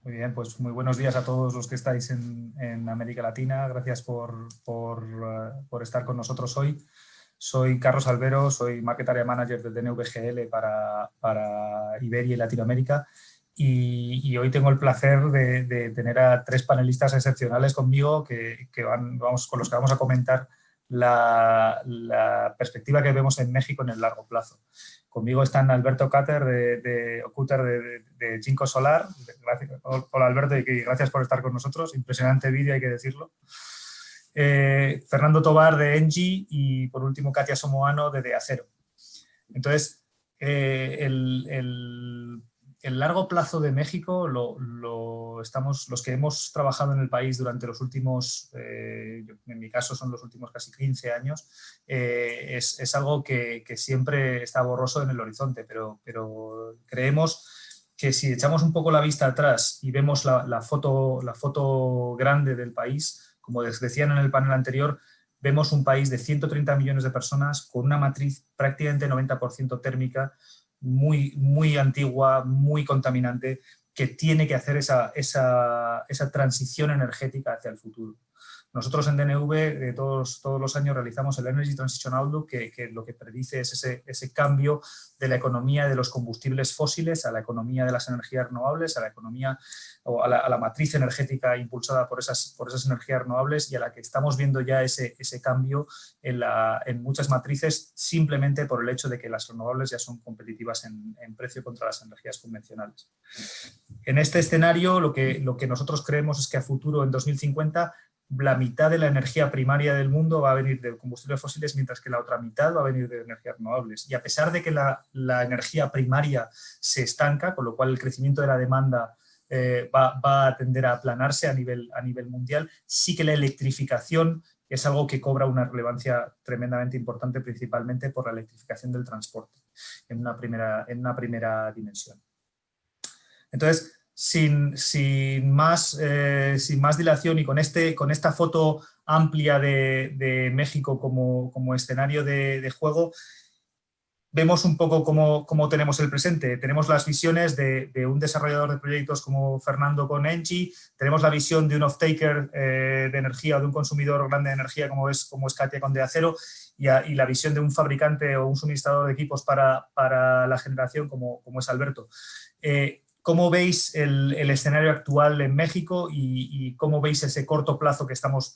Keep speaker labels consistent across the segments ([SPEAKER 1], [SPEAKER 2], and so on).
[SPEAKER 1] Muy bien, pues muy buenos días a todos los que estáis en América Latina. Gracias por estar con nosotros hoy. Soy Carlos Albero, soy Market Area Manager del DNVGL para Iberia y Latinoamérica. Y hoy tengo el placer de tener a tres panelistas excepcionales conmigo con los que vamos a comentar la perspectiva que vemos en México en el largo plazo. Conmigo están Alberto Cutter de Ginkgo Solar. Hola Alberto, y gracias por estar con nosotros. Impresionante vídeo, hay que decirlo. Fernando Tobar de Engie y por último Katia Somoano de Acero. Entonces, el largo plazo de México los que hemos trabajado en el país durante los últimos, en mi caso son los últimos casi 15 años, es algo que siempre está borroso en el horizonte, pero creemos que si echamos un poco la vista atrás y vemos la foto grande del país, como les decían en el panel anterior, vemos un país de 130 millones de personas con una matriz prácticamente 90% térmica, muy antigua, muy contaminante, que tiene que hacer esa transición energética hacia el futuro. Nosotros en DNV todos los años realizamos el Energy Transition Outlook, que lo que predice es ese cambio de la economía de los combustibles fósiles a la economía de las energías renovables, a la economía o a la matriz energética impulsada por esas energías renovables, y a la que estamos viendo ya ese cambio en muchas matrices, simplemente por el hecho de que las renovables ya son competitivas en precio contra las energías convencionales. En este escenario lo que nosotros creemos es que a futuro, en 2050, la mitad de la energía primaria del mundo va a venir de combustibles fósiles, mientras que la otra mitad va a venir de energías renovables. Y a pesar de que la energía primaria se estanca, con lo cual el crecimiento de la demanda va a tender a aplanarse a nivel mundial, sí que la electrificación es algo que cobra una relevancia tremendamente importante, principalmente por la electrificación del transporte, en una primera dimensión. Entonces, sin más dilación, y con esta foto amplia de México como escenario de juego, vemos un poco cómo tenemos el presente. Tenemos las visiones de un desarrollador de proyectos como Fernando con Engie, tenemos la visión de un off-taker de energía o de un consumidor grande de energía como es Katia con de Acero, y la visión de un fabricante o un suministrador de equipos para la generación como es Alberto. ¿Cómo veis el escenario actual en México y cómo veis ese corto plazo que estamos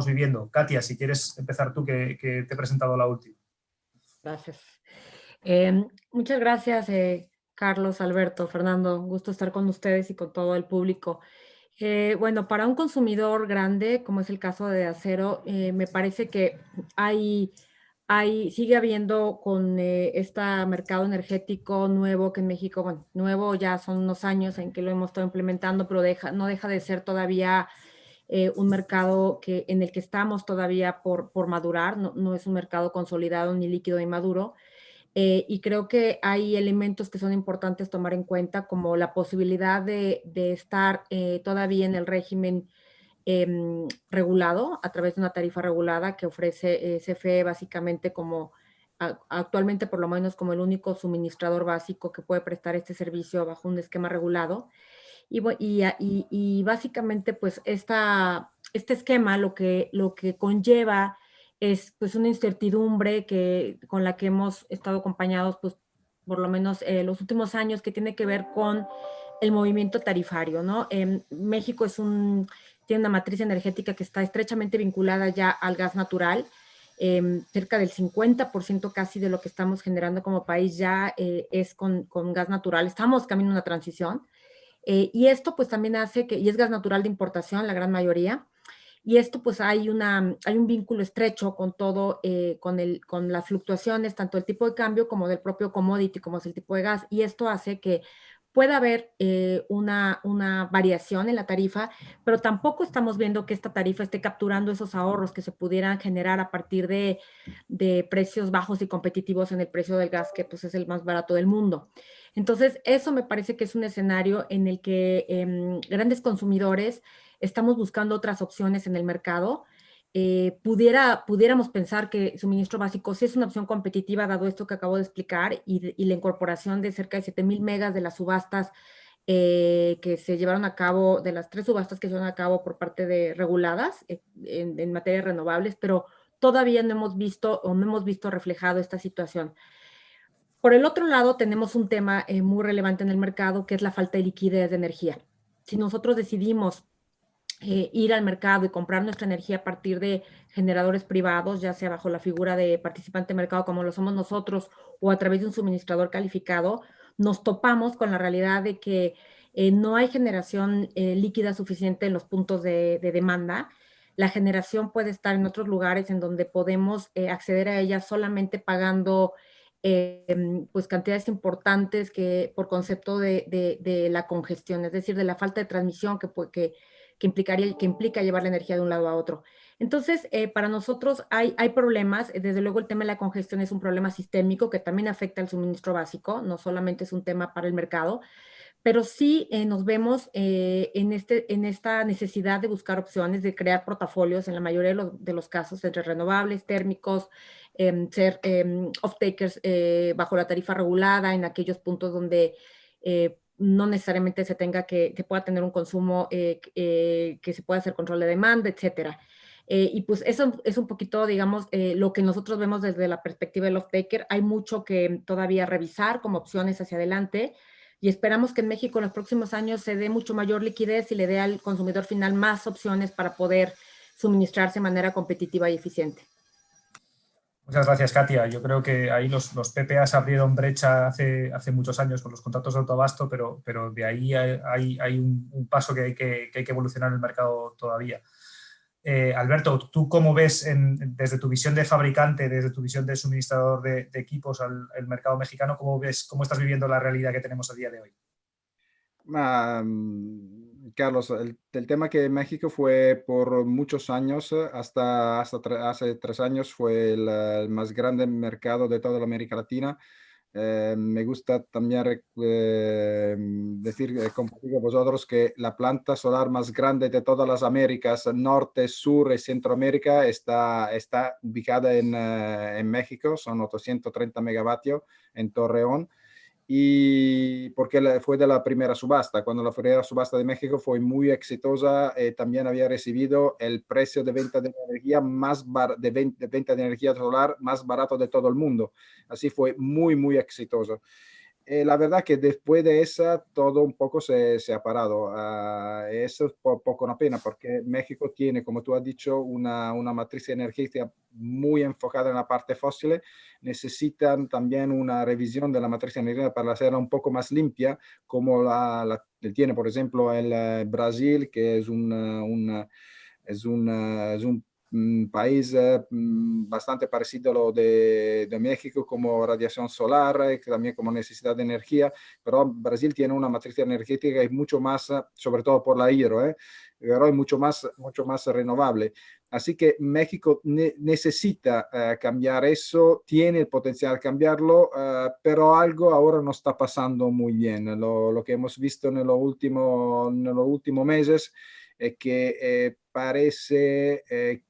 [SPEAKER 1] viviendo? Katia, si quieres empezar tú, que te he presentado la última.
[SPEAKER 2] Gracias. Muchas gracias, Carlos, Alberto, Fernando, gusto estar con ustedes y con todo el público. Bueno, para un consumidor grande, como es el caso de acero, me parece que hay, sigue habiendo con este mercado energético nuevo que en México, bueno, nuevo ya son unos años en que lo hemos estado implementando, pero no deja de ser todavía un mercado en el que estamos todavía por madurar, no es un mercado consolidado ni líquido ni maduro. Y creo que hay elementos que son importantes tomar en cuenta, como la posibilidad de estar todavía en el régimen regulado, a través de una tarifa regulada que ofrece CFE básicamente como actualmente por lo menos como el único suministrador básico que puede prestar este servicio bajo un esquema regulado. Y básicamente, pues, este esquema lo que conlleva es, pues, una incertidumbre con la que hemos estado acompañados, pues, por lo menos los últimos años, que tiene que ver con el movimiento tarifario, ¿no? México tiene una matriz energética que está estrechamente vinculada ya al gas natural. Cerca del 50% casi de lo que estamos generando como país ya es con gas natural. Estamos camino a una transición. Y esto pues también hace y es gas natural de importación, la gran mayoría, y esto pues hay un vínculo estrecho con todo, con las fluctuaciones, tanto del tipo de cambio como del propio commodity, como es el tipo de gas, y esto hace que pueda haber una variación en la tarifa, pero tampoco estamos viendo que esta tarifa esté capturando esos ahorros que se pudieran generar a partir de precios bajos y competitivos en el precio del gas, que pues es el más barato del mundo. Entonces, eso me parece que es un escenario en el que grandes consumidores estamos buscando otras opciones en el mercado. Pudiéramos pensar que suministro básico sí es una opción competitiva, dado esto que acabo de explicar, y la incorporación de cerca de 7,000 megas de las subastas que se llevaron a cabo, de las 3 subastas que se llevaron a cabo por parte de reguladas en materia de renovables, pero todavía no hemos visto o no hemos visto reflejado esta situación. Por el otro lado, tenemos un tema muy relevante en el mercado, que es la falta de liquidez de energía. Si nosotros decidimos ir al mercado y comprar nuestra energía a partir de generadores privados, ya sea bajo la figura de participante de mercado como lo somos nosotros o a través de un suministrador calificado, nos topamos con la realidad de que no hay generación líquida suficiente en los puntos de demanda. La generación puede estar en otros lugares en donde podemos acceder a ella solamente pagando pues cantidades importantes por concepto de la congestión, es decir, de la falta de transmisión que implica llevar la energía de un lado a otro. Entonces, para nosotros hay problemas. Desde luego, el tema de la congestión es un problema sistémico que también afecta al suministro básico, no solamente es un tema para el mercado, pero sí nos vemos en esta necesidad de buscar opciones, de crear portafolios en la mayoría de los casos entre renovables, térmicos, ser off-takers bajo la tarifa regulada en aquellos puntos donde no necesariamente que pueda tener un consumo que se pueda hacer control de demanda, etcétera. Y pues eso es un poquito, digamos, lo que nosotros vemos desde la perspectiva del off-taker. Hay mucho que todavía revisar como opciones hacia adelante y esperamos que en México en los próximos años se dé mucho mayor liquidez y le dé al consumidor final más opciones para poder suministrarse de manera competitiva y eficiente.
[SPEAKER 1] Muchas gracias, Katia. Yo creo que ahí los PPAs abrieron brecha hace muchos años con los contratos de autoabasto, pero de ahí hay un paso que hay que evolucionar en el mercado todavía. Alberto, ¿tú cómo ves desde tu visión de fabricante, desde tu visión de suministrador de equipos al mercado mexicano, cómo estás viviendo la realidad que tenemos a día de hoy?
[SPEAKER 3] Carlos, el tema que México fue por muchos años, hace 3 años, fue el más grande mercado de toda la América Latina. Me gusta también decir, compartir con vosotros que la planta solar más grande de todas las Américas, Norte, Sur y Centroamérica, está ubicada en México, son 830 megavatios en Torreón. Y porque fue de la primera subasta. Cuando la primera subasta de México fue muy exitosa, también había recibido el precio de venta de energía de venta de energía solar más barato de todo el mundo. Así fue muy, muy exitoso. la verdad que después de esa todo un poco se ha parado. Eso es poco una pena porque México tiene, como tú has dicho, una matriz energética muy enfocada en la parte fósil. Necesitan también una revisión de la matriz energética para hacerla un poco más limpia, como la tiene, por ejemplo, el Brasil, que es es un país bastante parecido a lo de México, como radiación solar, y también como necesidad de energía, pero Brasil tiene una matriz energética que es mucho más, sobre todo por la hidro, pero es mucho más renovable. Así que México necesita cambiar eso, tiene el potencial de cambiarlo, pero algo ahora no está pasando muy bien. Lo que hemos visto en los últimos meses es que parece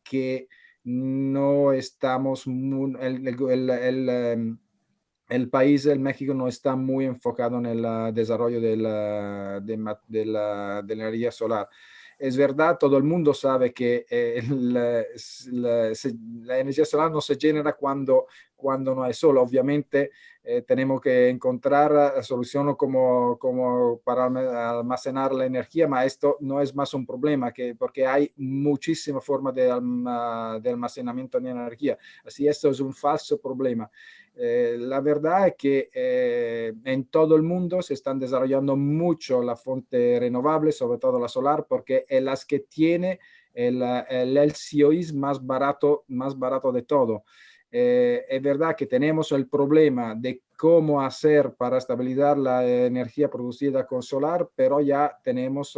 [SPEAKER 3] que no estamos, el país, el México, no está muy enfocado en el desarrollo de la energía solar. Es verdad, todo el mundo sabe que la energía solar no se genera cuando no hay sol. Obviamente tenemos que encontrar soluciones como para almacenar la energía, pero esto no es más un problema porque hay muchísimas formas de almacenamiento de energía. Así esto es un falso problema. La verdad es que en todo el mundo se están desarrollando mucho la fuente renovable, sobre todo la solar, porque es las que tiene el LCOI más barato de todo. Es verdad que tenemos el problema de cómo hacer para estabilizar la energía producida con solar, pero ya tenemos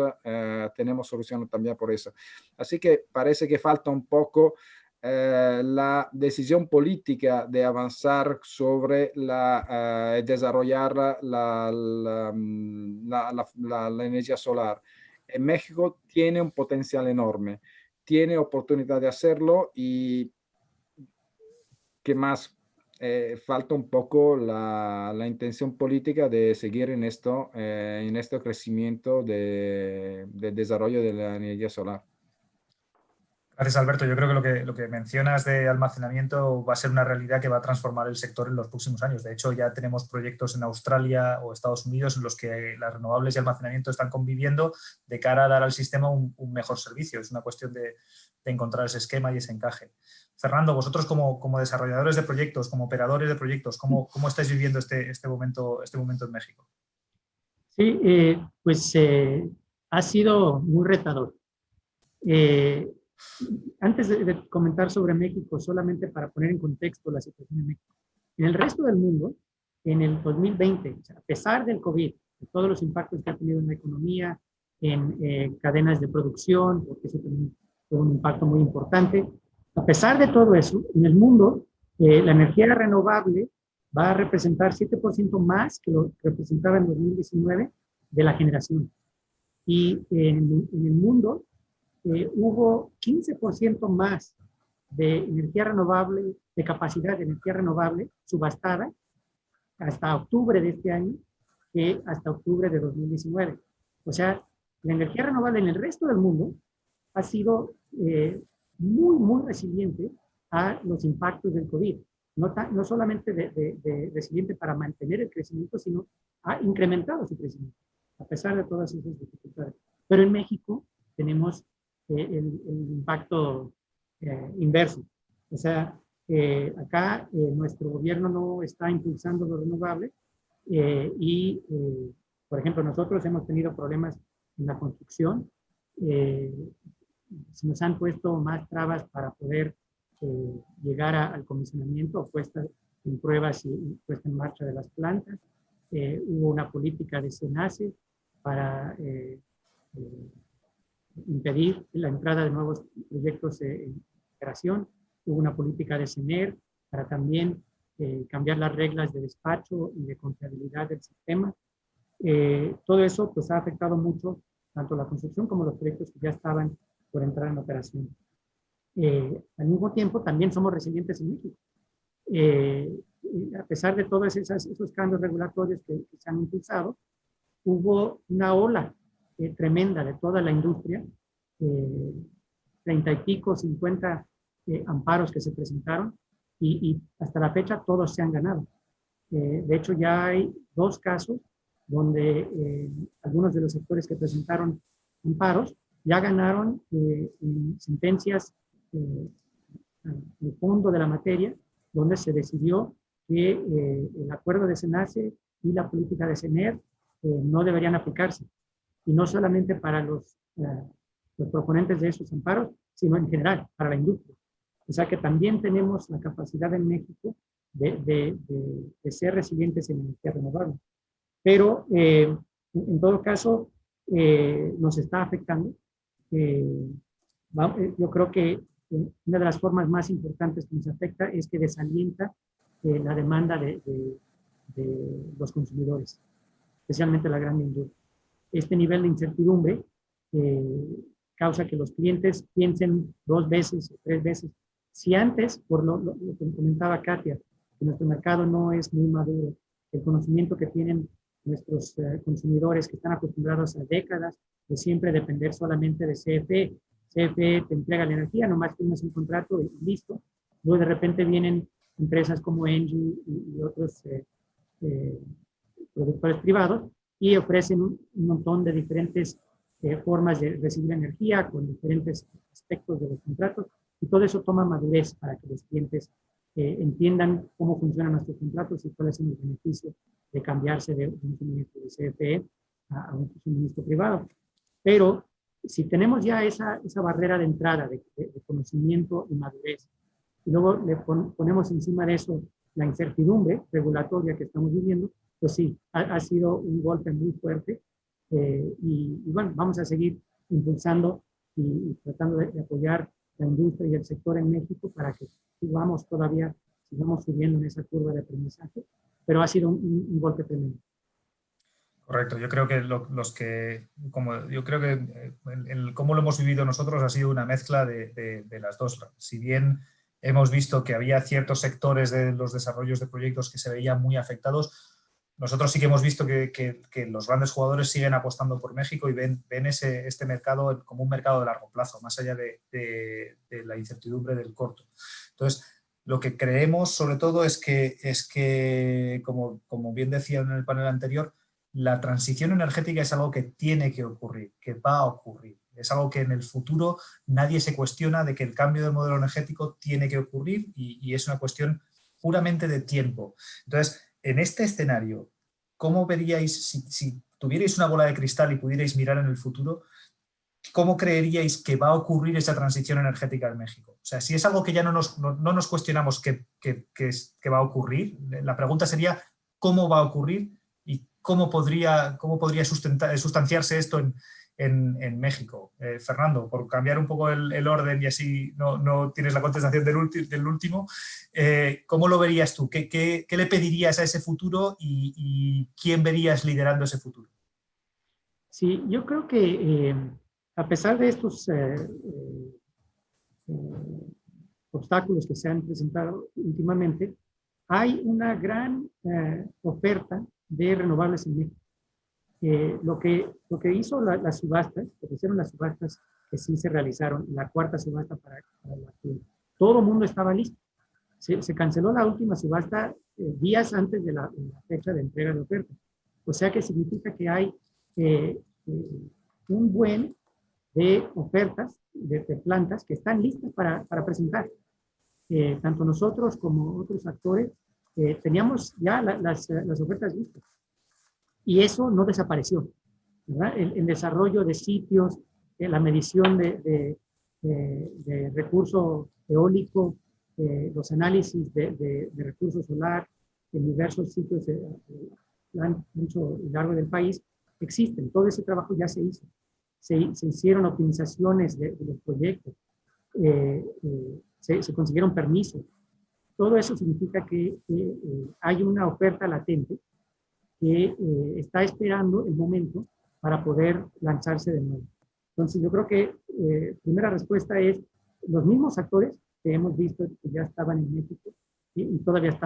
[SPEAKER 3] solución también por eso. Así que parece que falta un poco la decisión política de avanzar sobre desarrollar la energía solar. En México tiene un potencial enorme, tiene oportunidad de hacerlo y ¿qué más? Falta un poco la intención política de seguir en este crecimiento de desarrollo de la energía solar.
[SPEAKER 1] Gracias, Alberto. Yo creo que lo que mencionas de almacenamiento va a ser una realidad que va a transformar el sector en los próximos años. De hecho, ya tenemos proyectos en Australia o Estados Unidos en los que las renovables y almacenamiento están conviviendo de cara a dar al sistema un mejor servicio. Es una cuestión de encontrar ese esquema y ese encaje. Fernando, vosotros como desarrolladores de proyectos, como operadores de proyectos, ¿cómo estáis viviendo este momento en México?
[SPEAKER 4] Sí, pues ha sido muy retador. Antes de comentar sobre México, solamente para poner en contexto la situación de México. En el resto del mundo, en el 2020, o sea, a pesar del COVID, de todos los impactos que ha tenido en la economía, en cadenas de producción, porque eso también tuvo un impacto muy importante, a pesar de todo eso, en el mundo, la energía renovable va a representar 7% más que lo que representaba en 2019 de la generación. Y en el mundo, hubo 15% más de energía renovable, de capacidad de energía renovable subastada hasta octubre de este año que hasta octubre de 2019. O sea, la energía renovable en el resto del mundo ha sido muy resiliente a los impactos del COVID. No solamente resiliente para mantener el crecimiento, sino ha incrementado su crecimiento, a pesar de todas esas dificultades. Pero en México tenemos el impacto inverso. O sea, acá nuestro gobierno no está impulsando lo renovable por ejemplo, nosotros hemos tenido problemas en la construcción. Se nos han puesto más trabas para poder llegar al comisionamiento o puesta en pruebas y puesta en marcha de las plantas. Hubo una política de SENACE para impedir la entrada de nuevos proyectos en operación. Hubo una política de CENER para también cambiar las reglas de despacho y de confiabilidad del sistema. Todo eso pues, ha afectado mucho tanto la construcción como los proyectos que ya estaban por entrar en operación. Al mismo tiempo, también somos resilientes en México. A pesar de todos esos cambios regulatorios que se han impulsado, hubo una ola tremenda de toda la industria, 30 y pico, 50 amparos que se presentaron y hasta la fecha todos se han ganado. De hecho, ya hay 2 casos donde algunos de los sectores que presentaron amparos ya ganaron en sentencias el fondo de la materia, donde se decidió que el acuerdo de SENACE y la política de CENER no deberían aplicarse. Y no solamente para los proponentes de esos amparos, sino en general, para la industria. O sea que también tenemos la capacidad en México de ser resilientes en energía renovable. Pero en todo caso, nos está afectando. Yo creo que una de las formas más importantes que nos afecta es que desalienta la demanda de los consumidores, especialmente la gran industria. Este nivel de incertidumbre causa que los clientes piensen 2 veces o 3 veces. Si antes, por lo que comentaba Katia, que nuestro mercado no es muy maduro, el conocimiento que tienen nuestros consumidores que están acostumbrados a décadas de siempre depender solamente de CFE. CFE te entrega la energía, nomás tienes un contrato y listo. Luego de repente vienen empresas como Engie y otros productores privados y ofrecen un montón de diferentes formas de recibir energía con diferentes aspectos de los contratos, y todo eso toma madurez para que los clientes entiendan cómo funcionan nuestros contratos y cuáles son los beneficios de cambiarse de un suministro de CFE a un suministro privado. Pero si tenemos ya esa barrera de entrada de conocimiento y madurez, y luego le ponemos encima de eso la incertidumbre regulatoria que estamos viviendo, pues sí, ha sido un golpe muy fuerte. Y bueno, vamos a seguir impulsando y tratando de apoyar la industria y el sector en México para que sigamos subiendo en esa curva de aprendizaje, pero ha sido un golpe tremendo.
[SPEAKER 1] Correcto, yo creo que cómo lo hemos vivido nosotros ha sido una mezcla de las dos. Si bien hemos visto que había ciertos sectores de los desarrollos de proyectos que se veían muy afectados, nosotros sí que hemos visto que los grandes jugadores siguen apostando por México y ven este mercado como un mercado de largo plazo, más allá de la incertidumbre del corto. Entonces, lo que creemos sobre todo es que como bien decía en el panel anterior, la transición energética es algo que tiene que ocurrir, que va a ocurrir. Es algo que en el futuro nadie se cuestiona de que el cambio de modelo energético tiene que ocurrir y es una cuestión puramente de tiempo. Entonces, en este escenario, ¿cómo veríais, si tuvierais una bola de cristal y pudierais mirar en el futuro, cómo creeríais que va a ocurrir esa transición energética en México? O sea, si es algo que ya no nos cuestionamos que va a ocurrir, la pregunta sería ¿cómo va a ocurrir y cómo podría sustanciarse esto en México? Fernando, por cambiar un poco el orden y así no tienes la contestación del último, ¿cómo lo verías tú? ¿Qué le pedirías a ese futuro y quién verías liderando ese futuro?
[SPEAKER 4] Sí, yo creo que a pesar de estos obstáculos que se han presentado últimamente, hay una gran oferta de renovables en México. Lo que hizo las subastas, lo que hicieron las subastas que sí se realizaron, la cuarta subasta para la que todo el mundo estaba listo. Se canceló la última subasta días antes de la fecha de entrega de oferta. O sea que significa que hay un buen de ofertas de plantas que están listas para presentar. Tanto nosotros como otros actores teníamos ya las ofertas listas. Y eso no desapareció, ¿verdad? El desarrollo de sitios, la medición de recurso eólico, los análisis de recurso solar en diversos sitios ancho y largo del país existen. Todo ese trabajo ya se hizo. Se hicieron optimizaciones de los proyectos, se consiguieron permisos. Todo eso significa que hay una oferta latente que está esperando el momento para poder lanzarse de nuevo. Entonces yo creo que primera respuesta es los mismos actores que hemos visto que ya estaban en México y todavía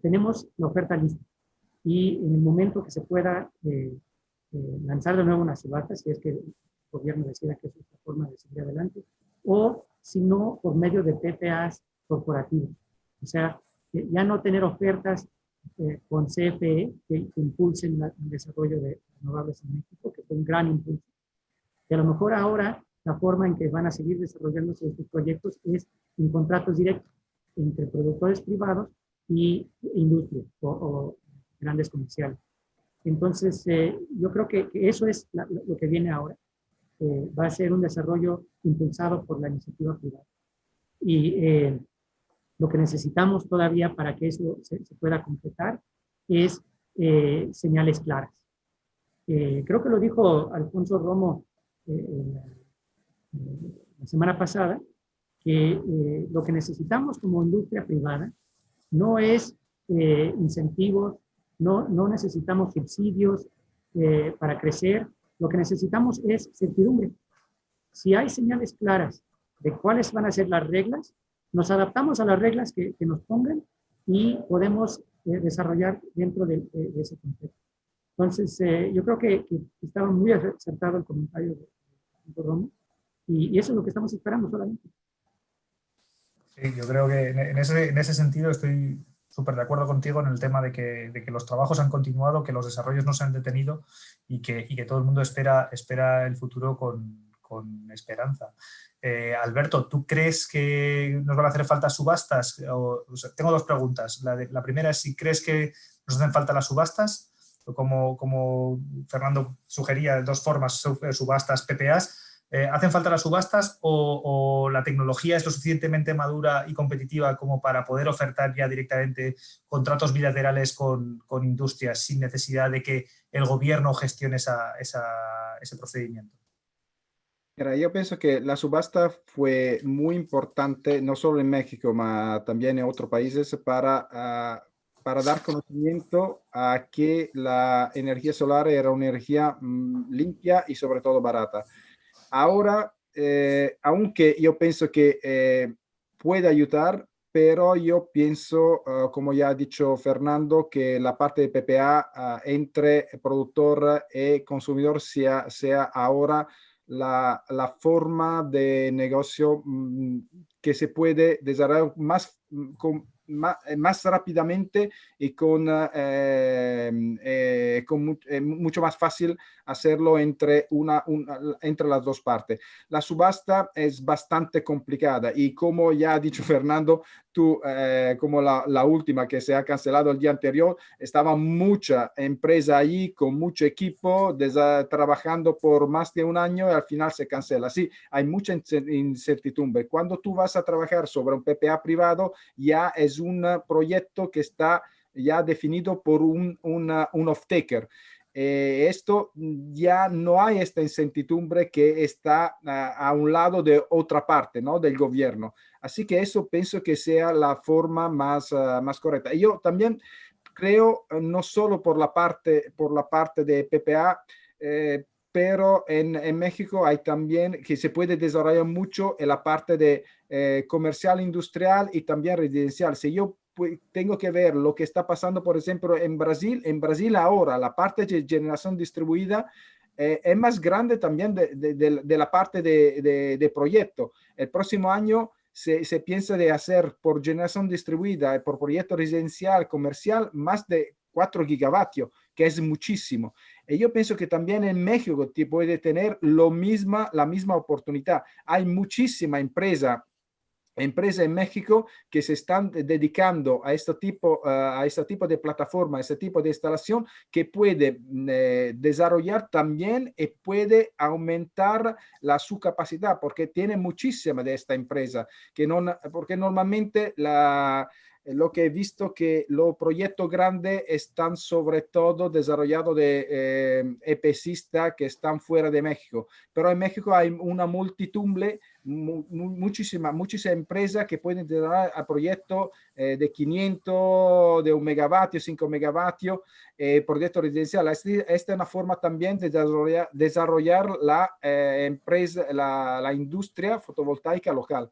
[SPEAKER 4] tenemos la oferta lista. Y en el momento que se pueda lanzar de nuevo una subasta, si es que el gobierno decida que es la forma de seguir adelante, o si no, por medio de PPAs corporativos. O sea, ya no tener ofertas con CFE que impulsen el desarrollo de renovables en México, que fue un gran impulso. Y a lo mejor ahora la forma en que van a seguir desarrollándose estos proyectos es en contratos directos entre productores privados y industria o grandes comerciales. Entonces, yo creo que eso es lo que viene ahora. Va a ser un desarrollo impulsado por la iniciativa privada. Y lo que necesitamos todavía para que eso se pueda completar es señales claras. Creo que lo dijo Alfonso Romo la semana pasada, que lo que necesitamos como industria privada no es incentivos, no necesitamos subsidios para crecer. Lo que necesitamos es certidumbre. Si hay señales claras de cuáles van a ser las reglas, nos adaptamos a las reglas que nos pongan y podemos desarrollar dentro de ese contexto. Entonces, yo creo que estaba muy acertado el comentario de Romo, y eso es lo que estamos esperando solamente.
[SPEAKER 1] Sí, yo creo que en ese sentido estoy súper de acuerdo contigo en el tema de que los trabajos han continuado, que los desarrollos no se han detenido y que todo el mundo espera el futuro con esperanza. Alberto, ¿tú crees que nos van a hacer falta subastas? O sea, tengo dos preguntas. La primera es si crees que nos hacen falta las subastas, como Fernando sugería, de dos formas, subastas, PPAs. ¿Hacen falta las subastas o la tecnología es lo suficientemente madura y competitiva como para poder ofertar ya directamente contratos bilaterales con industrias sin necesidad de que el gobierno gestione ese procedimiento?
[SPEAKER 3] Mira, yo pienso que la subasta fue muy importante, no solo en México, pero también en otros países, para dar conocimiento a que la energía solar era una energía limpia y sobre todo barata. Ahora, aunque yo pienso que puede ayudar, pero yo pienso, como ya ha dicho Fernando, que la parte de PPA entre productor y consumidor sea ahora la forma de negocio que se puede desarrollar más rápidamente y con mucho más fácil hacerlo entre las dos partes. La subasta es bastante complicada y como ya ha dicho Fernando, tú, como la última que se ha cancelado el día anterior, estaba mucha empresa allí con mucho equipo trabajando por más de un año y al final se cancela. Sí, hay mucha incertidumbre. Cuando tú vas a trabajar sobre un PPA privado, ya es un proyecto que está ya definido por un off-taker. Esto ya no hay esta incertidumbre que está a un lado de otra parte, ¿no? Del gobierno. Así que eso pienso que sea la forma más correcta. Y yo también creo, no solo por la parte de PPA, pero en México hay también que se puede desarrollar mucho en la parte de comercial, industrial y también residencial. Si yo tengo que ver lo que está pasando, por ejemplo, en Brasil ahora, la parte de generación distribuida es más grande también de la parte de proyecto. El próximo año se piensa de hacer por generación distribuida, por proyecto residencial, comercial, más de 4 gigavatios, que es muchísimo. Y yo pienso que también en México puede tener la misma oportunidad. Hay muchísima empresa en México que se están dedicando a este tipo de plataforma, a este tipo de instalación que puede desarrollar también y puede aumentar su capacidad, porque tiene muchísima de esta empresa, porque normalmente lo que he visto que los proyectos grandes están sobre todo desarrollados de EPCistas que están fuera de México, pero en México hay una multitud, muchísimas empresas que pueden desarrollar a proyectos de 500, de 1 megavatio, 5 megavatios, proyectos residenciales. Esta es una forma también de desarrollar la industria fotovoltaica local.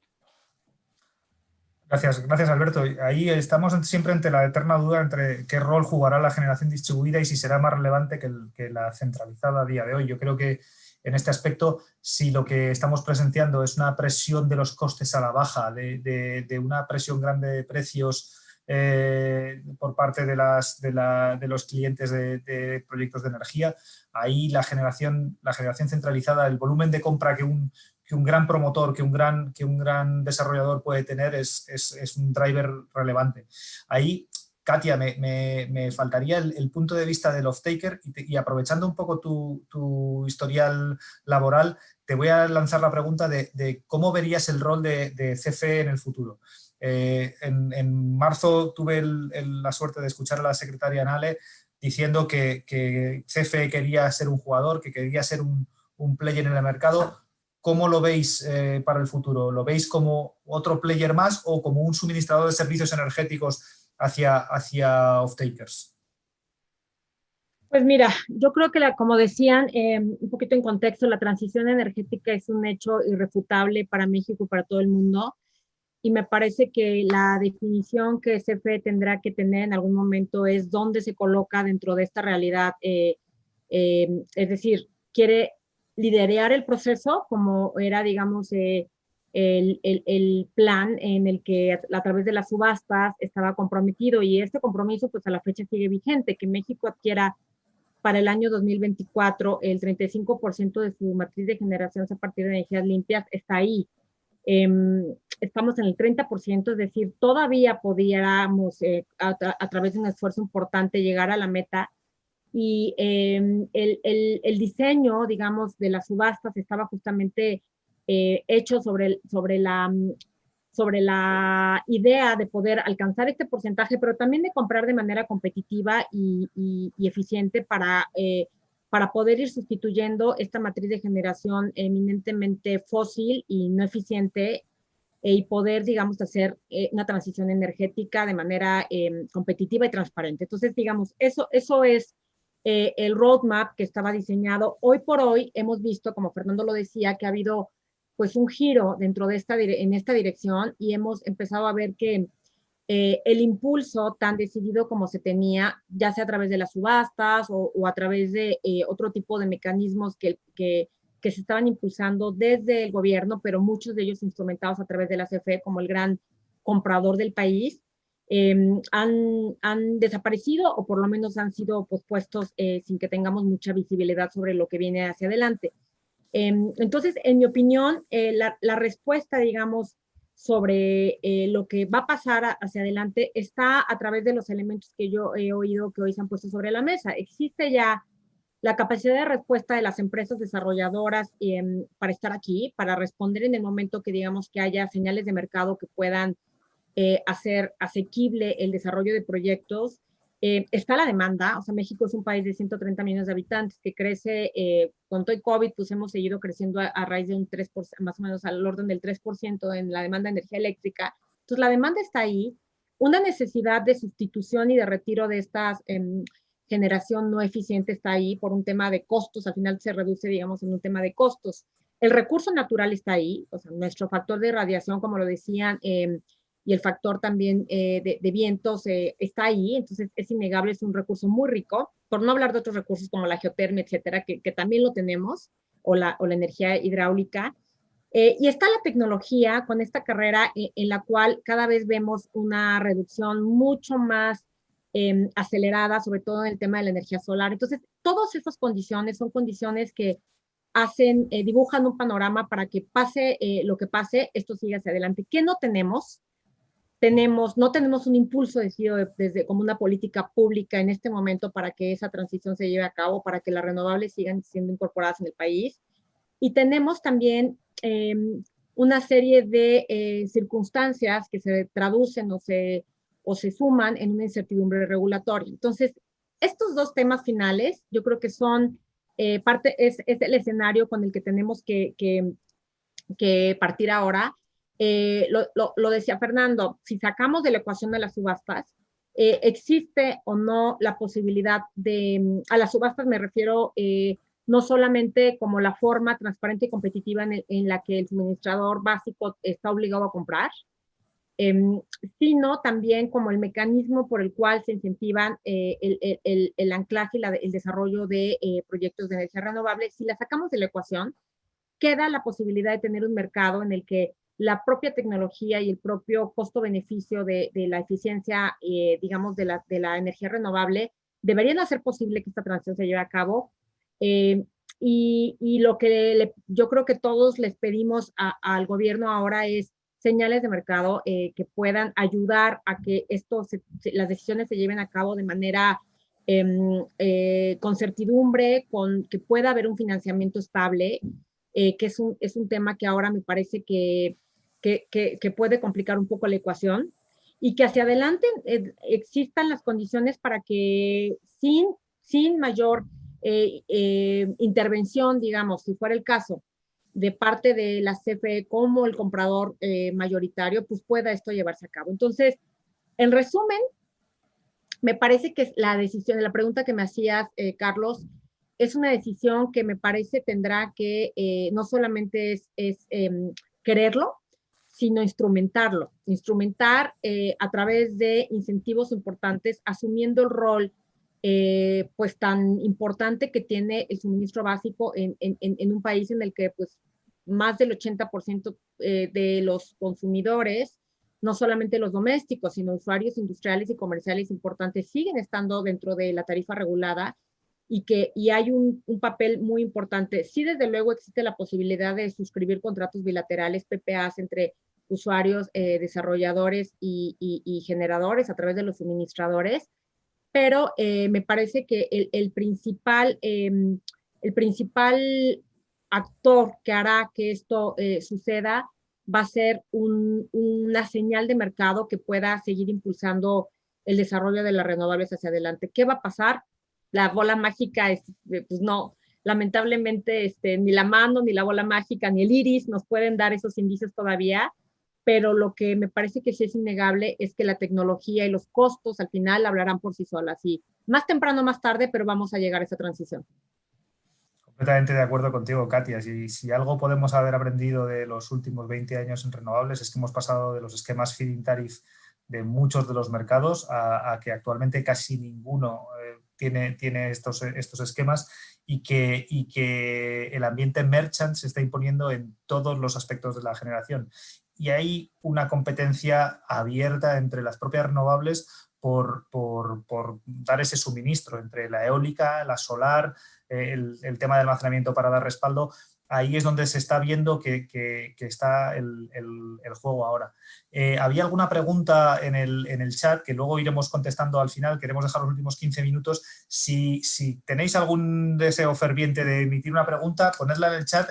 [SPEAKER 1] Gracias Alberto. Ahí estamos siempre ante la eterna duda entre qué rol jugará la generación distribuida y si será más relevante que la centralizada a día de hoy. Yo creo que en este aspecto, si lo que estamos presenciando es una presión de los costes a la baja, de una presión grande de precios por parte de los clientes de proyectos de energía. Ahí la generación centralizada, el volumen de compra que un gran promotor, que un gran desarrollador puede tener es un driver relevante. Ahí, Katia, me faltaría el punto de vista del off-taker y aprovechando un poco tu historial laboral, te voy a lanzar la pregunta de cómo verías el rol de CFE en el futuro. En marzo tuve la suerte de escuchar a la secretaria Nale diciendo que CFE quería ser un jugador, que quería ser un player en el mercado. ¿Cómo lo veis para el futuro? ¿Lo veis como otro player más o como un suministrador de servicios energéticos hacia off-takers?
[SPEAKER 2] Pues mira, yo creo que, como decían, un poquito en contexto, la transición energética es un hecho irrefutable para México y para todo el mundo. Y me parece que la definición que CFE tendrá que tener en algún momento es dónde se coloca dentro de esta realidad. Es decir, quiere liderar el proceso como era, digamos, el plan en el que a través de las subastas estaba comprometido, y este compromiso pues a la fecha sigue vigente, que México adquiera para el año 2024 el 35% de su matriz de generación a partir de energías limpias está ahí. Estamos en el 30%, es decir, todavía pudiéramos a través de un esfuerzo importante llegar a la meta. Y el diseño, digamos, de las subastas estaba justamente hecho sobre la idea de poder alcanzar este porcentaje, pero también de comprar de manera competitiva y eficiente para poder ir sustituyendo esta matriz de generación eminentemente fósil y no eficiente, y poder, digamos, hacer una transición energética de manera competitiva y transparente. Entonces, digamos, eso es el roadmap que estaba diseñado. Hoy por hoy hemos visto, como Fernando lo decía, que ha habido pues un giro dentro de en esta dirección, y hemos empezado a ver que el impulso tan decidido como se tenía, ya sea a través de las subastas o a través de otro tipo de mecanismos que se estaban impulsando desde el gobierno, pero muchos de ellos instrumentados a través de la CFE como el gran comprador del país, han desaparecido, o por lo menos han sido pospuestos sin que tengamos mucha visibilidad sobre lo que viene hacia adelante. Entonces, en mi opinión, la respuesta, digamos, sobre lo que va a pasar hacia adelante está a través de los elementos que yo he oído que hoy se han puesto sobre la mesa. Existe ya la capacidad de respuesta de las empresas desarrolladoras para estar aquí, para responder en el momento que, digamos, que haya señales de mercado que puedan hacer asequible el desarrollo de proyectos. Está la demanda, o sea, México es un país de 130 millones de habitantes que crece, con todo el COVID, pues hemos seguido creciendo a raíz de un 3%, más o menos al orden del 3% en la demanda de energía eléctrica. Entonces, la demanda está ahí, una necesidad de sustitución y de retiro de estas generación no eficiente está ahí por un tema de costos, al final se reduce, digamos, en un tema de costos. El recurso natural está ahí, o sea, nuestro factor de radiación, como lo decían, y el factor también de vientos está ahí, entonces es innegable, es un recurso muy rico, por no hablar de otros recursos como la geotermia, etcétera, que también lo tenemos, o la energía hidráulica. Y está la tecnología con esta carrera en la cual cada vez vemos una reducción mucho más acelerada, sobre todo en el tema de la energía solar. Entonces, todas esas condiciones son condiciones que dibujan un panorama para que pase lo que pase, esto sigue hacia adelante. ¿Qué no tenemos? No tenemos un impulso decidido desde como una política pública en este momento para que esa transición se lleve a cabo, para que las renovables sigan siendo incorporadas en el país. Y tenemos también una serie de circunstancias que se traducen o se suman en una incertidumbre regulatoria. Entonces, estos dos temas finales, yo creo que son es el escenario con el que tenemos que partir ahora. Lo decía Fernando, si sacamos de la ecuación de las subastas, existe o no la posibilidad a las subastas me refiero no solamente como la forma transparente y competitiva en la que el suministrador básico está obligado a comprar, sino también como el mecanismo por el cual se incentivan el anclaje y el desarrollo de proyectos de energía renovable. Si la sacamos de la ecuación, queda la posibilidad de tener un mercado en el que la propia tecnología y el propio costo-beneficio de la eficiencia, digamos, de la energía renovable, deberían hacer posible que esta transición se lleve a cabo. Y lo que yo creo que todos les pedimos al gobierno ahora es señales de mercado que puedan ayudar a que las decisiones se lleven a cabo de manera con certidumbre, que pueda haber un financiamiento estable, que es un tema que ahora me parece que puede complicar un poco la ecuación, y que hacia adelante existan las condiciones para que sin mayor intervención, digamos, si fuera el caso, de parte de la CFE como el comprador mayoritario, pues pueda esto llevarse a cabo. Entonces, en resumen, me parece que la decisión, la pregunta que me hacías, Carlos, es una decisión que me parece tendrá que no solamente es quererlo, sino instrumentarlo. Instrumentar a través de incentivos importantes, asumiendo el rol pues tan importante que tiene el suministro básico en un país en el que pues más del 80% de los consumidores, no solamente los domésticos, sino usuarios industriales y comerciales importantes, siguen estando dentro de la tarifa regulada, y hay un papel muy importante. Sí, desde luego existe la posibilidad de suscribir contratos bilaterales, PPAs, entre usuarios, desarrolladores y generadores a través de los suministradores, pero me parece que el principal actor que hará que esto suceda va a ser una señal de mercado que pueda seguir impulsando el desarrollo de las renovables hacia adelante. ¿Qué va a pasar? La bola mágica, pues no, lamentablemente ni la mano, ni la bola mágica, ni el iris nos pueden dar esos indicios todavía, pero lo que me parece que sí es innegable es que la tecnología y los costos al final hablarán por sí solas, y más temprano, más tarde, pero vamos a llegar a esa transición.
[SPEAKER 1] Completamente de acuerdo contigo, Katia. Si algo podemos haber aprendido de los últimos 20 años en renovables es que hemos pasado de los esquemas feed-in tariff de muchos de los mercados a que actualmente casi ninguno tiene estos esquemas, y que el ambiente merchant se está imponiendo en todos los aspectos de la generación. Y hay una competencia abierta entre las propias renovables por dar ese suministro entre la eólica, la solar, el tema de almacenamiento para dar respaldo. Ahí es donde se está viendo que está el juego ahora. Había alguna pregunta en el chat que luego iremos contestando al final. Queremos dejar los últimos 15 minutos. Si tenéis algún deseo ferviente de emitir una pregunta, ponedla en el chat.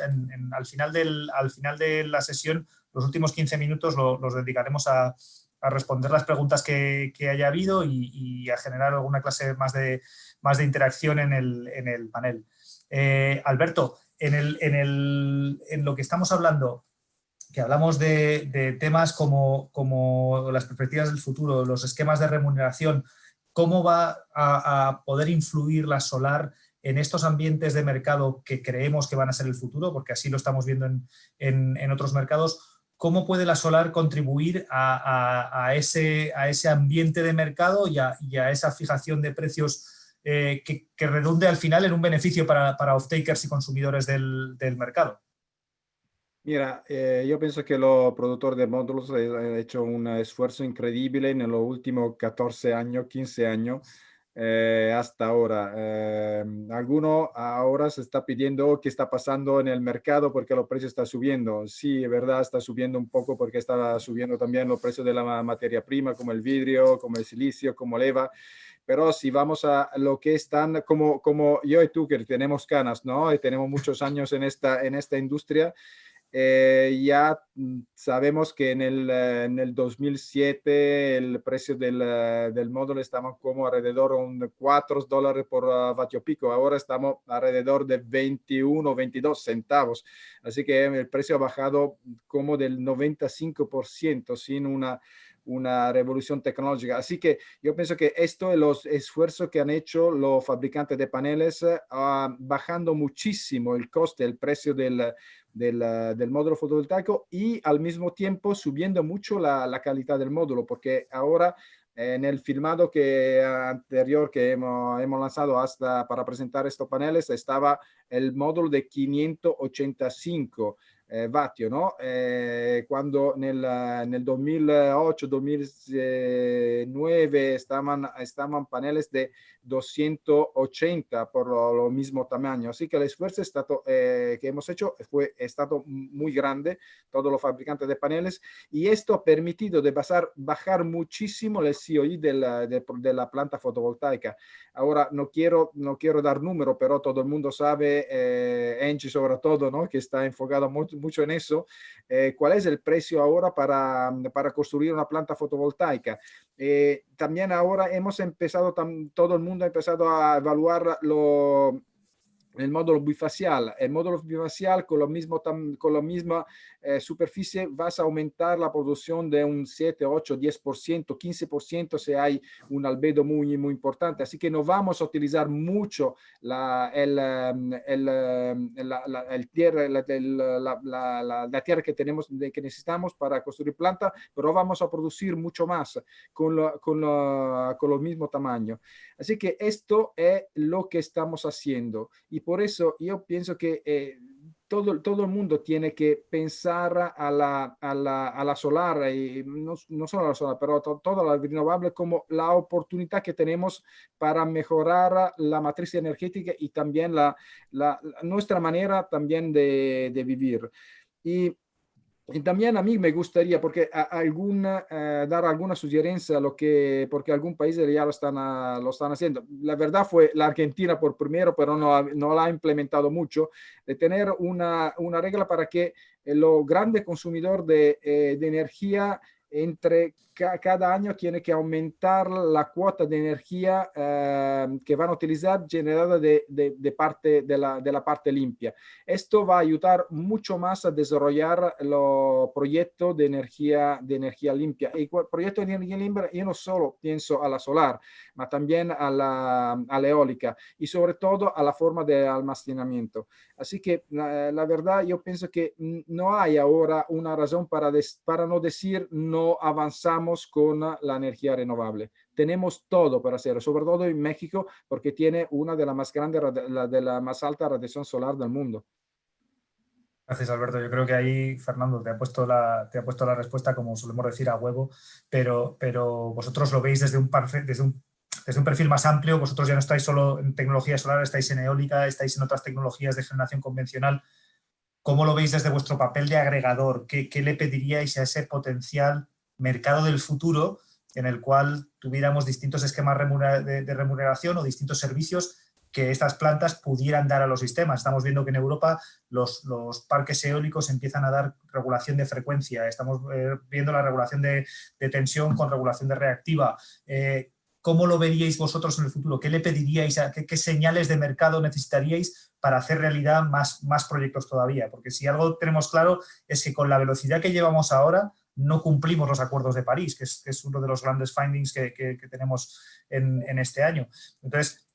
[SPEAKER 1] Al final de la sesión, los últimos 15 minutos los dedicaremos a responder las preguntas que haya habido y a generar alguna clase más de interacción en el panel. Alberto, en lo que estamos hablando, que hablamos de temas como las perspectivas del futuro, los esquemas de remuneración, ¿cómo va a poder influir la solar en estos ambientes de mercado que creemos que van a ser el futuro? Porque así lo estamos viendo en otros mercados. ¿Cómo puede la solar contribuir a ese ambiente de mercado y a esa fijación de precios que redunde al final en un beneficio para off-takers y consumidores del mercado?
[SPEAKER 3] Mira, yo pienso que los productores de módulos han hecho un esfuerzo increíble en los últimos 14 años, 15 años, hasta ahora. Algunos ahora se está pidiendo qué está pasando en el mercado porque los precios están subiendo. Sí, es verdad, está subiendo un poco porque está subiendo también los precios de la materia prima, como el vidrio, como el silicio, como el EVA. Pero si vamos a lo que están, como yo y tú, que tenemos canas, ¿no? Y tenemos muchos años en esta industria, ya sabemos que en el 2007 el precio del módulo estaba como alrededor de $4 por vatio pico. Ahora estamos alrededor de 21, 22 centavos. Así que el precio ha bajado como del 95% sin una revolución tecnológica. Así que yo pienso que esto es los esfuerzos que han hecho los fabricantes de paneles, bajando muchísimo el coste, el precio del módulo fotovoltaico, y al mismo tiempo subiendo mucho la calidad del módulo, porque ahora en el filmado anterior que hemos lanzado hasta para presentar estos paneles estaba el módulo de 585 vatio, ¿no? Cuando nel 2008-2009 estaban paneles de 280 por lo mismo tamaño. Así que el esfuerzo que hemos hecho è stato muy grande, todos los fabricantes de paneles, y esto ha permitido de bajar muchísimo el COI de la planta fotovoltaica. Ahora, no quiero dar número, pero todo el mundo sabe, Engie sobre todo, ¿no? Que está enfocado mucho en eso, cuál es el precio ahora para construir una planta fotovoltaica. También ahora todo el mundo ha empezado a evaluar el módulo bifacial. El módulo bifacial con la misma superficie vas a aumentar la producción de un 7, 8, 10%, 15% si hay un albedo muy, muy importante. Así que no vamos a utilizar mucho la tierra que necesitamos para construir planta, pero vamos a producir mucho más con los mismo tamaño. Así que esto es lo que estamos haciendo, y por eso yo pienso que todo el mundo tiene que pensar a la solar, y no solo a la solar, pero toda la renovable como la oportunidad que tenemos para mejorar la matriz energética y también nuestra manera también de vivir. Y también a mí me gustaría, porque dar alguna sugerencia, porque algún país ya lo están haciendo. La verdad fue la Argentina por primero, pero no la ha implementado mucho, de tener una regla para que los grandes consumidores de energía cada año tiene que aumentar la cuota de energía que van a utilizar generada de la parte limpia. Esto va a ayudar mucho más a desarrollar los proyectos de energía limpia. Y proyectos de energía limpia, yo no solo pienso a la solar, pero también a la eólica, y sobre todo a la forma de almacenamiento. Así que la verdad, yo pienso que no hay ahora una razón para no decir no avanzamos con la energía renovable. Tenemos todo para hacerlo, sobre todo en México, porque tiene una de las más grandes, de la más alta radiación solar del mundo.
[SPEAKER 1] Gracias, Alberto. Yo creo que ahí, Fernando, te ha puesto la respuesta, como solemos decir, a huevo, pero vosotros lo veis desde un perfil más amplio. Vosotros ya no estáis solo en tecnología solar, estáis en eólica, estáis en otras tecnologías de generación convencional. ¿Cómo lo veis desde vuestro papel de agregador? ¿Qué le pediríais a ese potencial mercado del futuro en el cual tuviéramos distintos esquemas de remuneración o distintos servicios que estas plantas pudieran dar a los sistemas? Estamos viendo que en Europa los parques eólicos empiezan a dar regulación de frecuencia. Estamos viendo la regulación de tensión con regulación de reactiva. ¿Cómo lo veríais vosotros en el futuro? ¿Qué le pediríais? ¿Qué señales de mercado necesitaríais para hacer realidad más proyectos todavía? Porque si algo tenemos claro es que con la velocidad que llevamos ahora no cumplimos los acuerdos de París, que es uno de los grandes findings que tenemos en este año. Entonces,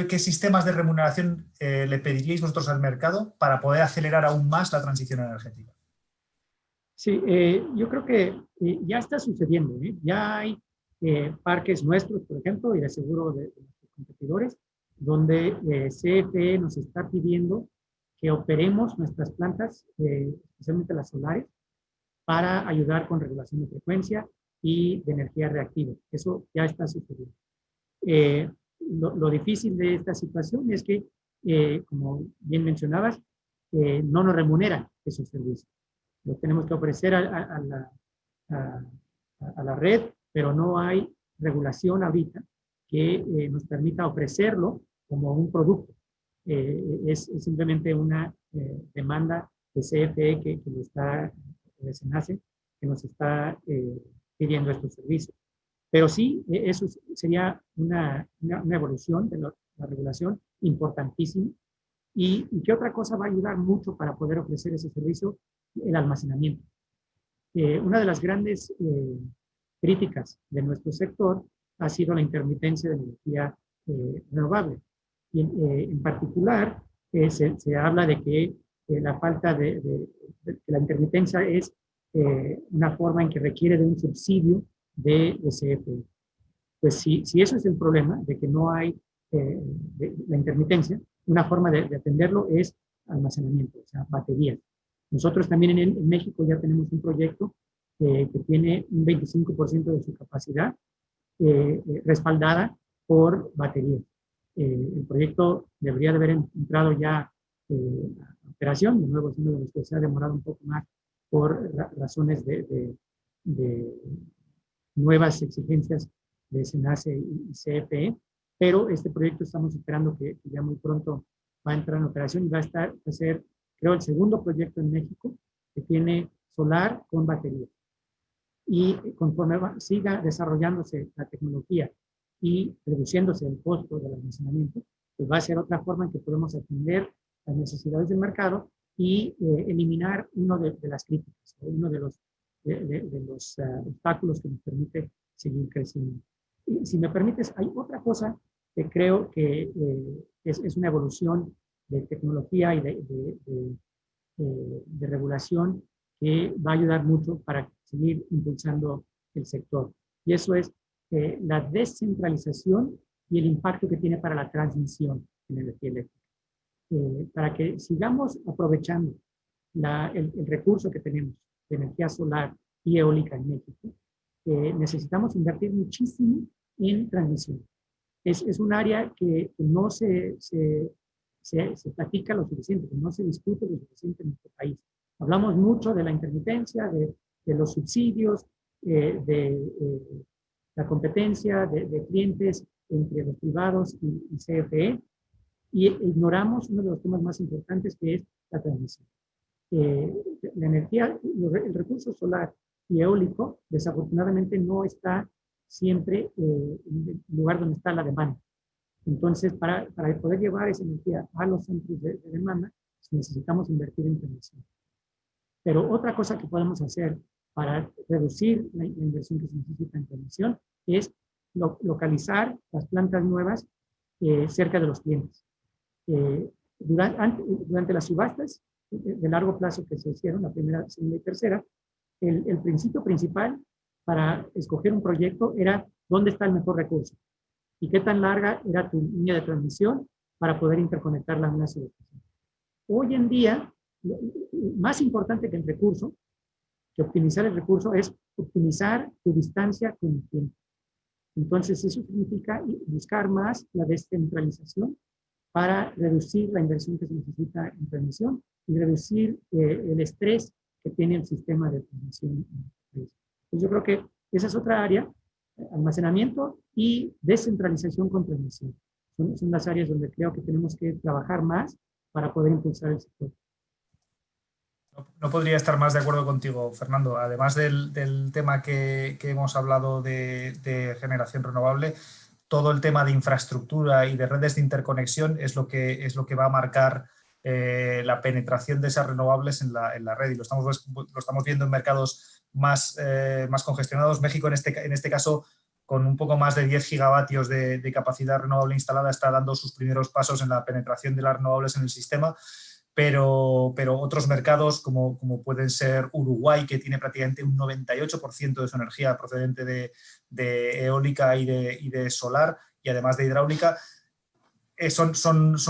[SPEAKER 1] ¿qué sistemas de remuneración le pediríais vosotros al mercado para poder acelerar aún más la transición energética?
[SPEAKER 4] Sí, yo creo que ya está sucediendo, ¿eh? Ya hay parques nuestros, por ejemplo, y de seguro de nuestros competidores, donde CFE nos está pidiendo que operemos nuestras plantas, especialmente las solares, para ayudar con regulación de frecuencia y de energía reactiva. Eso ya está sucediendo. Lo difícil de esta situación es que, como bien mencionabas, no nos remuneran esos servicios. Lo tenemos que ofrecer a la red, pero no hay regulación ahorita que nos permita ofrecerlo como un producto. Es simplemente una demanda de CFE que nos está pidiendo estos servicios. Pero sí, eso sería una evolución de la regulación importantísima. ¿Y qué otra cosa va a ayudar mucho para poder ofrecer ese servicio? El almacenamiento. Una de las grandes críticas de nuestro sector ha sido la intermitencia de energía renovable. Y en particular, se habla de que la falta de la intermitencia es una forma en que requiere de un subsidio de CFE. Pues si eso es el problema, de que no hay la intermitencia, una forma de atenderlo es almacenamiento, o sea, baterías. Nosotros también en México ya tenemos un proyecto que tiene un 25% de su capacidad respaldada por baterías. El proyecto debería de haber entrado ya a operación, de nuevo es uno de los que se ha demorado un poco más por razones de nuevas exigencias de SENACE y CFE, pero este proyecto estamos esperando que ya muy pronto va a entrar en operación y va a ser, creo, el segundo proyecto en México que tiene solar con batería. Y conforme siga desarrollándose la tecnología y reduciéndose el costo del almacenamiento, pues va a ser otra forma en que podemos atender las necesidades del mercado y eliminar uno de las críticas, uno de los obstáculos que nos permite seguir creciendo. Y si me permites, hay otra cosa que creo que es una evolución de tecnología y de regulación que va a ayudar mucho para seguir impulsando el sector. Y eso es la descentralización y el impacto que tiene para la transmisión en energía eléctrica. Para que sigamos aprovechando el recurso que tenemos de energía solar y eólica en México, necesitamos invertir muchísimo en transmisión. Es un área que no se platica lo suficiente, que no se discute lo suficiente en nuestro país. Hablamos mucho de la intermitencia, de los subsidios, de la competencia de clientes entre los privados y CFE, y ignoramos uno de los temas más importantes, que es la transmisión. La energía, el recurso solar y eólico, desafortunadamente no está siempre en el lugar donde está la demanda. Entonces, para poder llevar esa energía a los centros de demanda, necesitamos invertir en transmisión. Pero otra cosa que podemos hacer para reducir la inversión que se necesita en transmisión es localizar las plantas nuevas cerca de los clientes. Durante las subastas de largo plazo que se hicieron, la primera, segunda y tercera, el principio principal para escoger un proyecto era dónde está el mejor recurso y qué tan larga era tu línea de transmisión para poder interconectarla a una subestación. Hoy en día, más importante que el recurso, que optimizar el recurso, es optimizar tu distancia con el cliente. Entonces, eso significa buscar más la descentralización para reducir la inversión que se necesita en transmisión y reducir el estrés que tiene el sistema de transmisión. Entonces, yo creo que esa es otra área, almacenamiento y descentralización con transmisión. Son las áreas donde creo que tenemos que trabajar más para poder impulsar el sector.
[SPEAKER 1] No podría estar más de acuerdo contigo, Fernando. Además del tema que hemos hablado de generación renovable, todo el tema de infraestructura y de redes de interconexión es lo que va a marcar la penetración de esas renovables en la red. Y lo estamos viendo en mercados más congestionados. México, en este caso, con un poco más de 10 gigavatios de capacidad renovable instalada, está dando sus primeros pasos en la penetración de las renovables en el sistema. Pero otros mercados como pueden ser Uruguay, que tiene prácticamente un 98% de su energía procedente de eólica y de solar, y además de hidráulica, son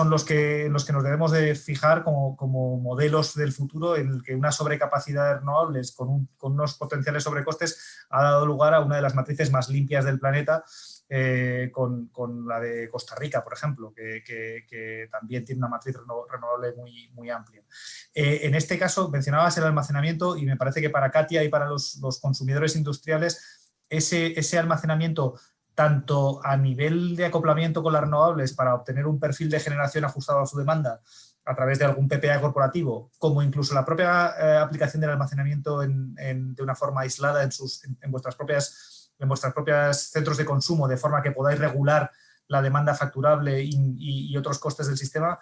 [SPEAKER 1] los que nos debemos de fijar como modelos del futuro, en el que una sobrecapacidad de renovables con unos potenciales sobrecostes ha dado lugar a una de las matrices más limpias del planeta, con la de Costa Rica, por ejemplo, que también tiene una matriz renovable muy amplia. En este caso, mencionabas el almacenamiento, y me parece que para Katia y para los consumidores industriales, ese almacenamiento, tanto a nivel de acoplamiento con las renovables para obtener un perfil de generación ajustado a su demanda a través de algún PPA corporativo, como incluso la propia aplicación del almacenamiento de una forma aislada en vuestras propias centros de consumo, de forma que podáis regular la demanda facturable y otros costes del sistema,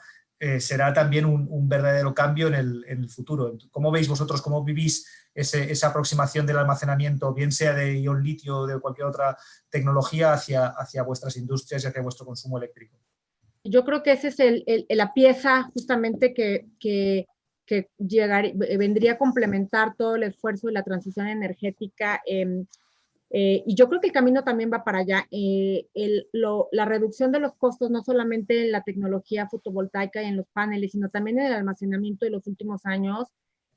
[SPEAKER 1] será también un verdadero cambio en el futuro. ¿Cómo veis vosotros, cómo vivís esa aproximación del almacenamiento, bien sea de ion litio o de cualquier otra tecnología, hacia vuestras industrias y hacia vuestro consumo eléctrico?
[SPEAKER 2] Yo creo que esa es la pieza justamente que vendría a complementar todo el esfuerzo de la transición energética. Y yo creo que el camino también va para allá. La reducción de los costos, no solamente en la tecnología fotovoltaica y en los paneles, sino también en el almacenamiento de los últimos años,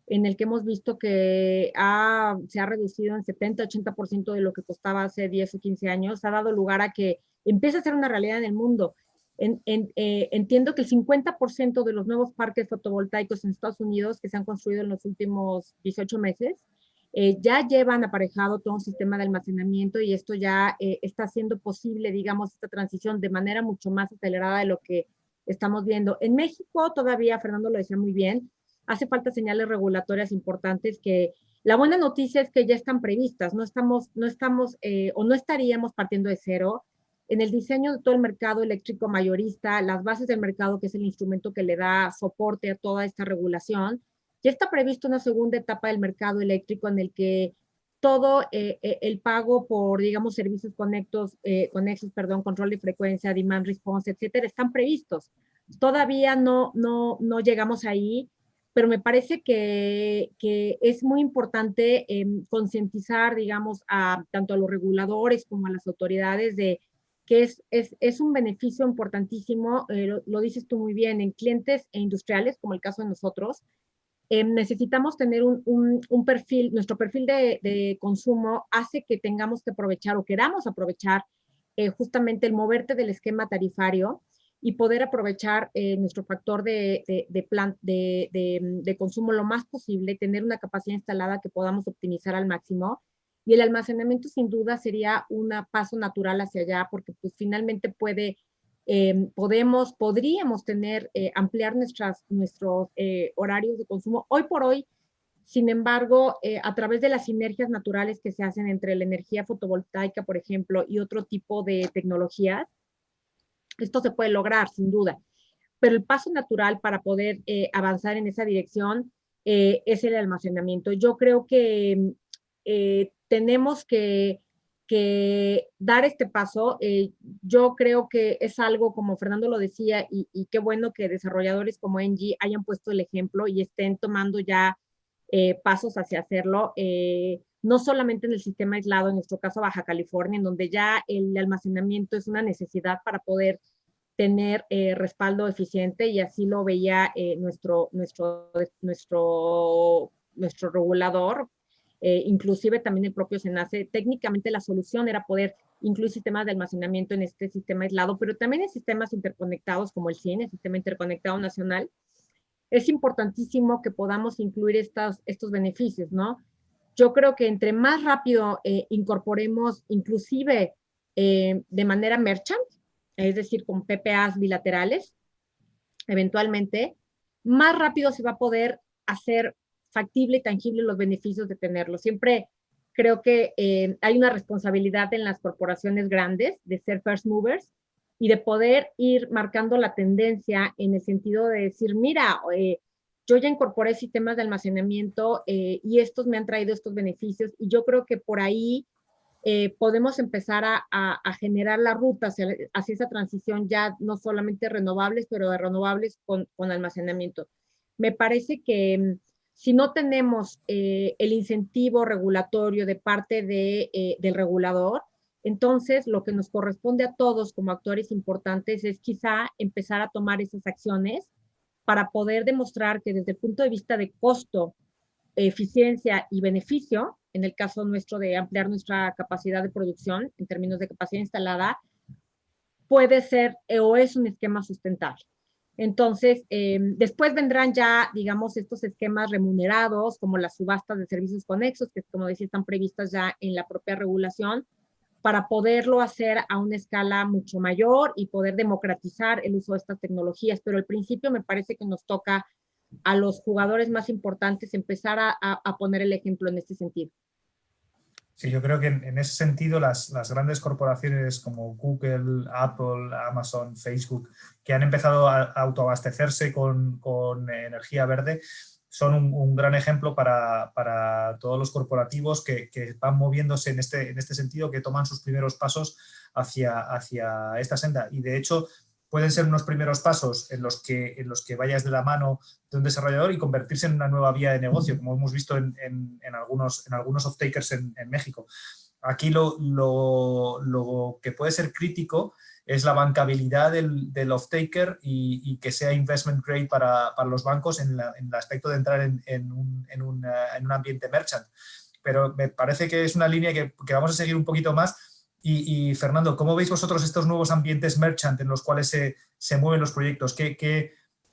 [SPEAKER 2] en el que hemos visto que se ha reducido en 70-80% de lo que costaba hace 10 o 15 años, ha dado lugar a que empiece a ser una realidad en el mundo. Entiendo que el 50% de los nuevos parques fotovoltaicos en Estados Unidos que se han construido en los últimos 18 meses ya llevan aparejado todo un sistema de almacenamiento y esto ya está haciendo posible, digamos, esta transición de manera mucho más acelerada de lo que estamos viendo. En México todavía, Fernando lo decía muy bien, hace falta señales regulatorias importantes que la buena noticia es que ya están previstas, no estaríamos partiendo de cero. En el diseño de todo el mercado eléctrico mayorista, las bases del mercado, que es el instrumento que le da soporte a toda esta regulación, ya está previsto una segunda etapa del mercado eléctrico en el que todo el pago por, digamos, servicios conexos, control de frecuencia, demand response, etcétera, están previstos. Todavía no llegamos ahí, pero me parece que es muy importante concientizar, digamos, tanto a los reguladores como a las autoridades de que es un beneficio importantísimo, lo dices tú muy bien, en clientes e industriales, como el caso de nosotros. Necesitamos tener un perfil, nuestro perfil de consumo hace que tengamos que aprovechar o queramos aprovechar justamente el moverte del esquema tarifario y poder aprovechar nuestro factor de consumo lo más posible, tener una capacidad instalada que podamos optimizar al máximo. Y el almacenamiento sin duda sería un paso natural hacia allá porque pues finalmente podríamos ampliar nuestros horarios de consumo. Hoy por hoy, sin embargo, a través de las sinergias naturales que se hacen entre la energía fotovoltaica, por ejemplo, y otro tipo de tecnologías, esto se puede lograr, sin duda. Pero el paso natural para poder avanzar en esa dirección es el almacenamiento. Yo creo que tenemos que dar este paso. Yo creo que es algo, como Fernando lo decía, y qué bueno que desarrolladores como Engie hayan puesto el ejemplo y estén tomando ya pasos hacia hacerlo, no solamente en el sistema aislado, en nuestro caso Baja California, en donde ya el almacenamiento es una necesidad para poder tener respaldo eficiente, y así lo veía nuestro regulador, inclusive también el propio SENACE. Técnicamente la solución era poder incluir sistemas de almacenamiento en este sistema aislado, pero también en sistemas interconectados como el CIN, el Sistema Interconectado Nacional. Es importantísimo que podamos incluir estos beneficios, ¿no? Yo creo que entre más rápido incorporemos, inclusive de manera merchant, es decir, con PPAs bilaterales, eventualmente, más rápido se va a poder hacer factible y tangible los beneficios de tenerlo. Siempre creo que hay una responsabilidad en las corporaciones grandes de ser first movers y de poder ir marcando la tendencia en el sentido de decir, mira, yo ya incorporé sistemas de almacenamiento y estos me han traído estos beneficios, y yo creo que por ahí podemos empezar a generar la ruta hacia esa transición ya no solamente renovables, pero de renovables con almacenamiento. Me parece que si no tenemos el incentivo regulatorio de parte del regulador, entonces lo que nos corresponde a todos como actores importantes es quizá empezar a tomar esas acciones para poder demostrar que desde el punto de vista de costo, eficiencia y beneficio, en el caso nuestro de ampliar nuestra capacidad de producción en términos de capacidad instalada, puede ser o es un esquema sustentable. Entonces, después vendrán ya, digamos, estos esquemas remunerados, como las subastas de servicios conexos, que como decía, están previstas ya en la propia regulación, para poderlo hacer a una escala mucho mayor y poder democratizar el uso de estas tecnologías. Pero al principio me parece que nos toca a los jugadores más importantes empezar a poner el ejemplo en este sentido.
[SPEAKER 1] Sí, yo creo que en ese sentido las grandes corporaciones como Google, Apple, Amazon, Facebook, que han empezado a autoabastecerse con energía verde, son un gran ejemplo para todos los corporativos que van moviéndose en este sentido, que toman sus primeros pasos hacia esta senda. Y de hecho pueden ser unos primeros pasos en los que vayas de la mano de un desarrollador y convertirse en una nueva vía de negocio, como hemos visto en algunos off-takers en México. aquí lo que puede ser crítico es la bancabilidad del off-taker y que sea investment grade para los bancos en el aspecto de entrar en un ambiente merchant. Pero me parece que es una línea que vamos a seguir un poquito más. Y Fernando, ¿cómo veis vosotros estos nuevos ambientes merchant en los cuales se mueven los proyectos? ¿Qué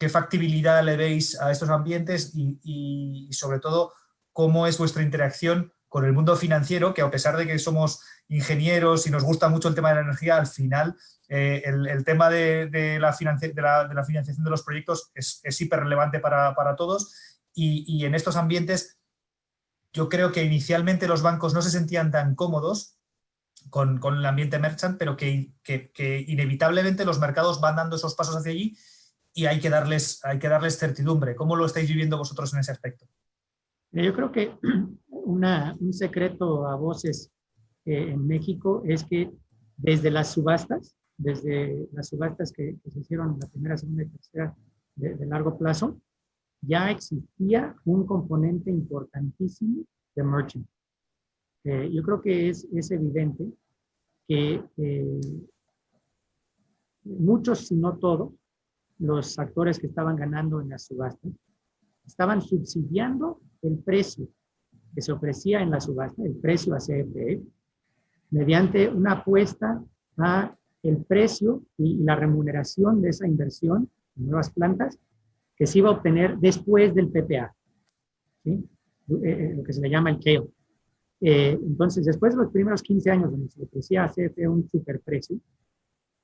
[SPEAKER 1] factibilidad le veis a estos ambientes y sobre todo, cómo es vuestra interacción con el mundo financiero, que a pesar de que somos ingenieros y nos gusta mucho el tema de la energía, al final el tema de la financiación de los proyectos es hiper relevante para todos y en estos ambientes yo creo que inicialmente los bancos no se sentían tan cómodos con el ambiente merchant, pero que inevitablemente los mercados van dando esos pasos hacia allí y hay que darles certidumbre. ¿Cómo lo estáis viviendo vosotros en ese aspecto?
[SPEAKER 4] Yo creo que un secreto a voces en México es que desde las subastas que se hicieron en la primera, segunda y tercera de largo plazo, ya existía un componente importantísimo de merchant. Yo creo que es evidente que muchos, si no todos, los actores que estaban ganando en las subastas estaban subsidiando el precio que se ofrecía en la subasta, el precio a CFE, mediante una apuesta a el precio y la remuneración de esa inversión en nuevas plantas que se iba a obtener después del PPA, ¿sí? Lo que se le llama el KEO. Entonces, después de los primeros 15 años donde se ofrecía a CFE un superprecio,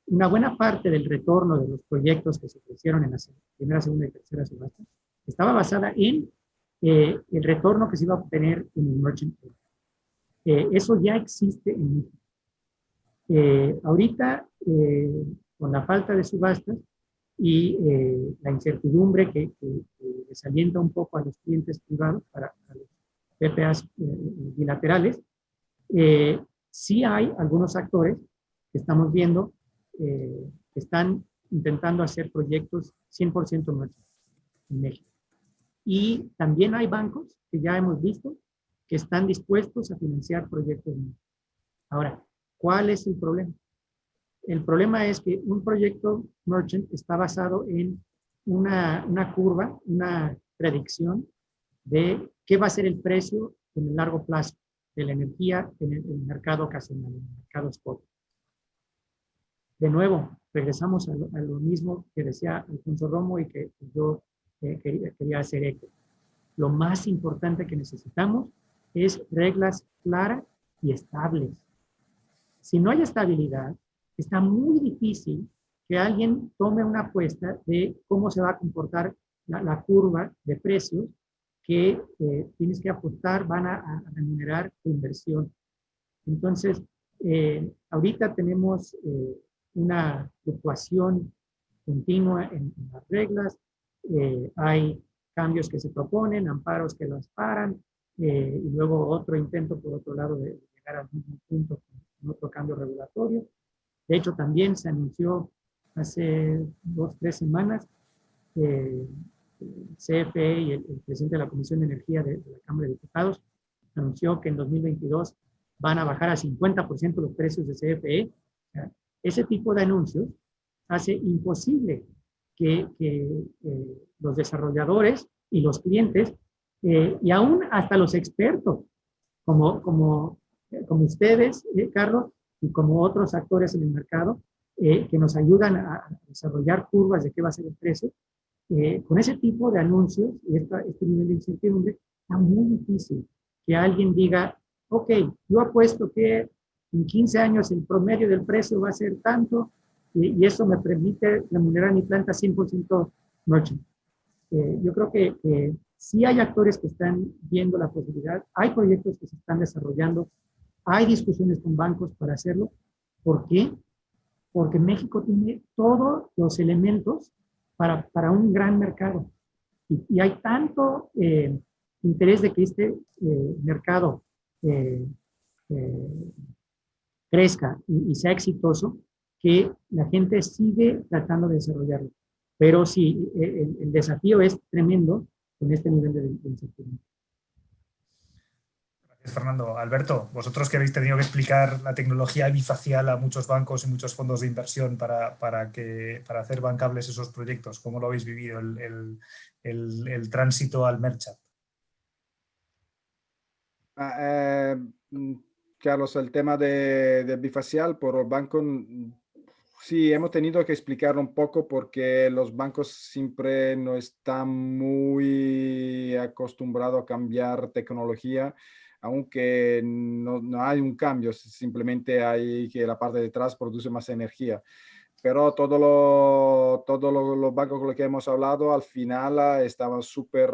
[SPEAKER 4] una buena parte del retorno de los proyectos que se ofrecieron en la primera, segunda y tercera subasta estaba basada en el retorno que se iba a obtener en el merchant. Eso ya existe en México. Ahorita, con la falta de subastas y la incertidumbre que desalienta un poco a los clientes privados para los PPAs bilaterales, sí hay algunos actores que estamos viendo que están intentando hacer proyectos 100% merchant en México. Y también hay bancos que ya hemos visto que están dispuestos a financiar proyectos merchant. Ahora, ¿cuál es el problema? El problema es que un proyecto merchant está basado en una curva, una predicción de qué va a ser el precio en el largo plazo de la energía en el mercado ocasional, en el mercado spot. De nuevo, regresamos a lo mismo que decía Alfonso Romo y que yo quería hacer eco. Lo más importante que necesitamos es reglas claras y estables. Si no hay estabilidad, está muy difícil que alguien tome una apuesta de cómo se va a comportar la curva de precios que tienes que apostar, van a remunerar tu inversión. Entonces, ahorita tenemos una fluctuación continua en las reglas, hay cambios que se proponen, amparos que las paran, y luego otro intento por otro lado de llegar al mismo punto con otro cambio regulatorio. De hecho, también se anunció hace 2 o 3 semanas CFE y el presidente de la Comisión de Energía de la Cámara de Diputados anunció que en 2022 van a bajar a 50% los precios de CFE. Ese tipo de anuncios hace imposible que los desarrolladores y los clientes, y aún hasta los expertos, como ustedes, Carlos, y como otros actores en el mercado, que nos ayudan a desarrollar curvas de qué va a ser el precio, con ese tipo de anuncios y este nivel de incertidumbre, está muy difícil que alguien diga, ok, yo apuesto que en 15 años el promedio del precio va a ser tanto y eso me permite remunerar mi planta 100% merchant. Yo creo que sí hay actores que están viendo la posibilidad, hay proyectos que se están desarrollando, hay discusiones con bancos para hacerlo. ¿Por qué? Porque México tiene todos los elementos para un gran mercado. Y hay tanto interés de que este mercado crezca y sea exitoso, que la gente sigue tratando de desarrollarlo. Pero sí, el desafío es tremendo con este nivel de incertidumbre.
[SPEAKER 1] Fernando. Alberto, vosotros que habéis tenido que explicar la tecnología bifacial a muchos bancos y muchos fondos de inversión para hacer bancables esos proyectos, ¿cómo lo habéis vivido el tránsito al Merchant?
[SPEAKER 3] Carlos, el tema de bifacial por los bancos, sí, hemos tenido que explicarlo un poco porque los bancos siempre no están muy acostumbrados a cambiar tecnología, aunque no hay un cambio, simplemente hay que la parte de atrás produce más energía. Pero los bancos con los que hemos hablado al final estaban súper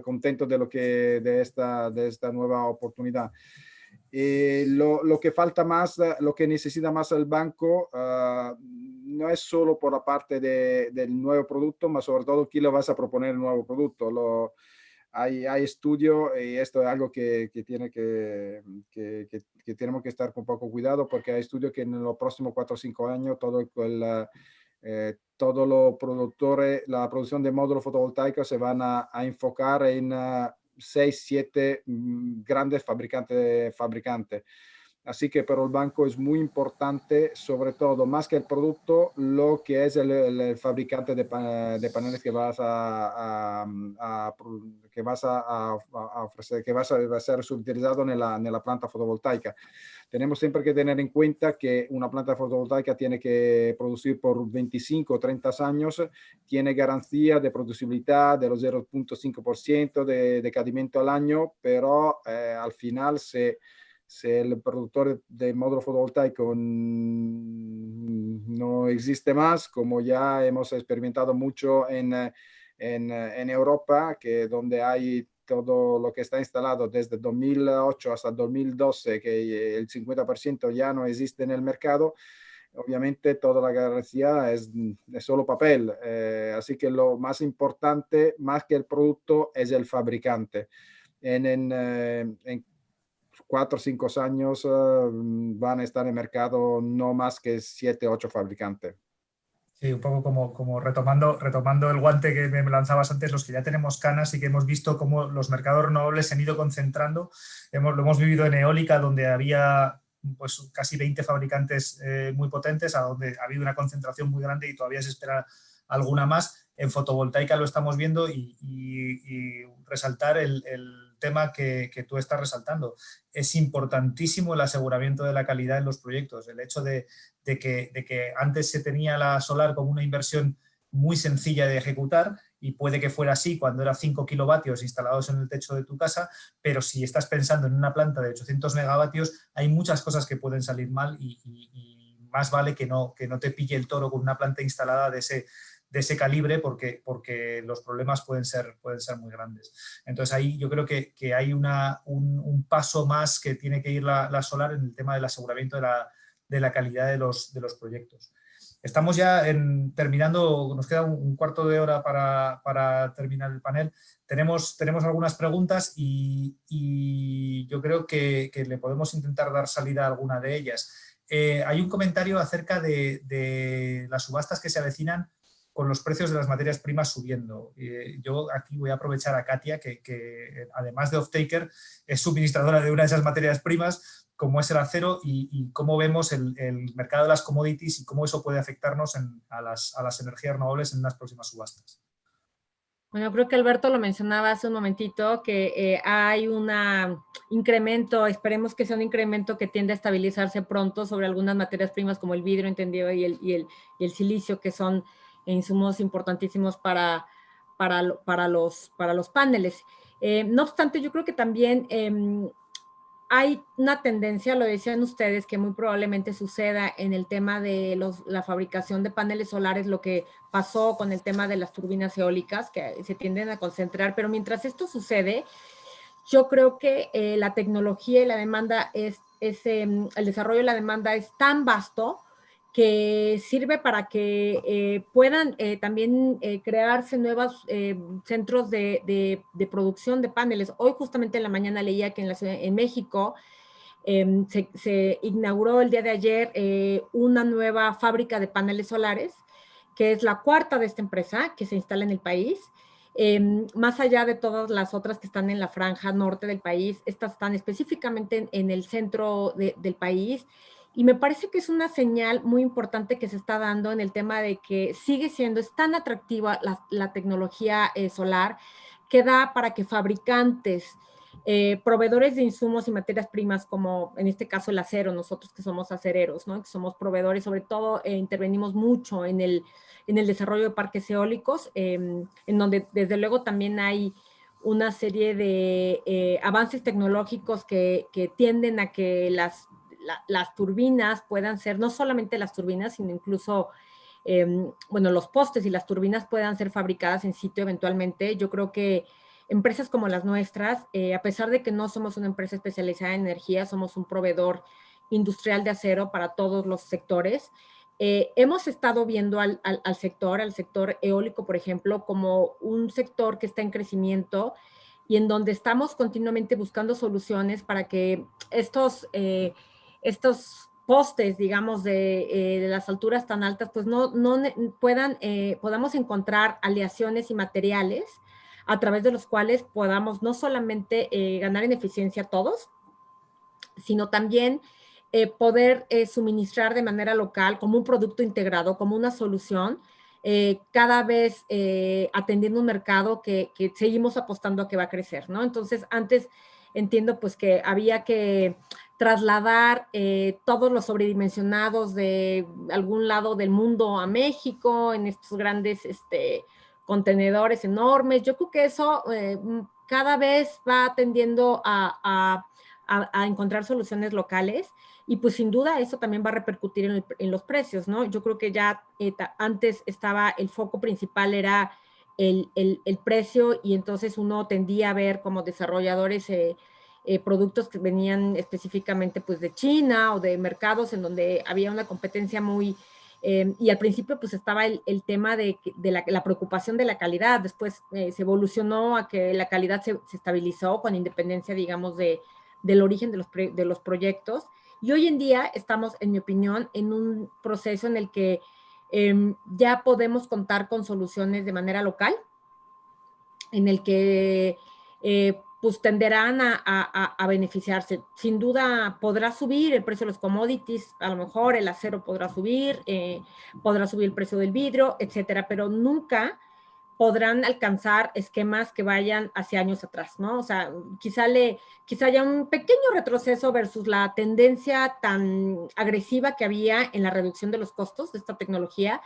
[SPEAKER 3] contentos de esta nueva oportunidad. Lo que falta más, lo que necesita más el banco, no es solo por la parte del nuevo producto, mas sobre todo quién le vas a proponer el nuevo producto. Hay estudio y esto es algo que tenemos que estar con poco cuidado porque hay estudios que en los próximos 4 o 5 años todos los productores, la producción de módulos fotovoltaicos se van a enfocar en 6, 7 grandes fabricantes. Así que para el banco es muy importante, sobre todo, más que el producto, lo que es el fabricante de paneles que vas a ofrecer, que va a ser subutilizado en la planta fotovoltaica. Tenemos siempre que tener en cuenta que una planta fotovoltaica tiene que producir por 25 o 30 años, tiene garantía de producibilidad de los 0.5% de decadimiento al año, pero al final si el productor de módulo fotovoltaico no existe más, como ya hemos experimentado mucho en Europa, que donde hay todo lo que está instalado desde 2008 hasta 2012, que el 50% ya no existe en el mercado, obviamente toda la garantía es solo papel. Así que lo más importante, más que el producto, es el fabricante. En 4 o 5 años van a estar en el mercado no más que 7 o 8 fabricantes.
[SPEAKER 1] Sí, un poco como retomando el guante que me lanzabas antes, los que ya tenemos canas y que hemos visto cómo los mercados renovables se han ido concentrando. Lo hemos vivido en eólica, donde había pues, casi 20 fabricantes muy potentes, a donde ha habido una concentración muy grande y todavía se espera alguna más. En fotovoltaica lo estamos viendo y resaltar el tema que tú estás resaltando. Es importantísimo el aseguramiento de la calidad en los proyectos. El hecho de que antes se tenía la solar como una inversión muy sencilla de ejecutar, y puede que fuera así cuando era 5 kilovatios instalados en el techo de tu casa, pero si estás pensando en una planta de 800 megavatios, hay muchas cosas que pueden salir mal y más vale que no te pille el toro con una planta instalada de ese calibre porque los problemas pueden ser muy grandes. Entonces ahí yo creo que hay un paso más que tiene que ir la solar en el tema del aseguramiento de la calidad de los proyectos. Estamos ya terminando, nos queda un cuarto de hora para terminar el panel. Tenemos algunas preguntas y yo creo que le podemos intentar dar salida a alguna de ellas. Hay un comentario acerca de las subastas que se avecinan con los precios de las materias primas subiendo. Yo aquí voy a aprovechar a Katia, que además de off-taker, es suministradora de una de esas materias primas, como es el acero, y cómo vemos el mercado de las commodities y cómo eso puede afectarnos a las energías renovables en las próximas subastas.
[SPEAKER 2] Bueno, creo que Alberto lo mencionaba hace un momentito, que hay un incremento, esperemos que sea un incremento que tiende a estabilizarse pronto sobre algunas materias primas como el vidrio, entendido, y el silicio, que son insumos importantísimos para los paneles. No obstante, yo creo que también hay una tendencia, lo decían ustedes, que muy probablemente suceda en el tema de la fabricación de paneles solares, lo que pasó con el tema de las turbinas eólicas, que se tienden a concentrar, pero mientras esto sucede, yo creo que la tecnología y la demanda el desarrollo de la demanda es tan vasto que sirve para que puedan también crearse nuevos centros de producción de paneles. Hoy justamente en la mañana leía que en México se inauguró el día de ayer una nueva fábrica de paneles solares, que es la cuarta de esta empresa que se instala en el país, Más allá de todas las otras que están en la franja norte del país, estas están específicamente en el centro del país. Y me parece que es una señal muy importante que se está dando en el tema de que es tan atractiva la tecnología solar, que da para que fabricantes, proveedores de insumos y materias primas, como en este caso el acero, nosotros que somos acereros, ¿no? Que somos proveedores, sobre todo intervenimos mucho en el desarrollo de parques eólicos, en donde desde luego también hay una serie de avances tecnológicos que tienden a que las turbinas puedan ser, no solamente las turbinas, sino incluso, bueno, los postes y las turbinas puedan ser fabricadas en sitio eventualmente. Yo creo que empresas como las nuestras, a pesar de que no somos una empresa especializada en energía, somos un proveedor industrial de acero para todos los sectores. Hemos estado viendo al sector eólico, por ejemplo, como un sector que está en crecimiento y en donde estamos continuamente buscando soluciones para que estos postes, digamos, de las alturas tan altas, pues podamos encontrar aleaciones y materiales a través de los cuales podamos no solamente ganar en eficiencia todos, sino también poder suministrar de manera local como un producto integrado, como una solución, cada vez atendiendo un mercado que seguimos apostando a que va a crecer, ¿no? Entonces, antes entiendo pues que había que trasladar todos los sobredimensionados de algún lado del mundo a México en estos grandes contenedores enormes. Yo creo que eso cada vez va tendiendo a encontrar soluciones locales y pues sin duda eso también va a repercutir en los precios, ¿no? Yo creo que ya antes estaba, el foco principal era el precio y entonces uno tendía a ver como desarrolladores productos que venían específicamente pues de China o de mercados en donde había una competencia muy... y al principio pues estaba el tema de la preocupación de la calidad, después se evolucionó a que la calidad se estabilizó con independencia, digamos, del origen de los proyectos. Y hoy en día estamos, en mi opinión, en un proceso en el que ya podemos contar con soluciones de manera local, en el que pues tenderán a beneficiarse. Sin duda podrá subir el precio de los commodities, a lo mejor el acero podrá subir el precio del vidrio, etcétera, pero nunca podrán alcanzar esquemas que vayan hacia años atrás, ¿no? O sea, quizá haya un pequeño retroceso versus la tendencia tan agresiva que había en la reducción de los costos de esta tecnología,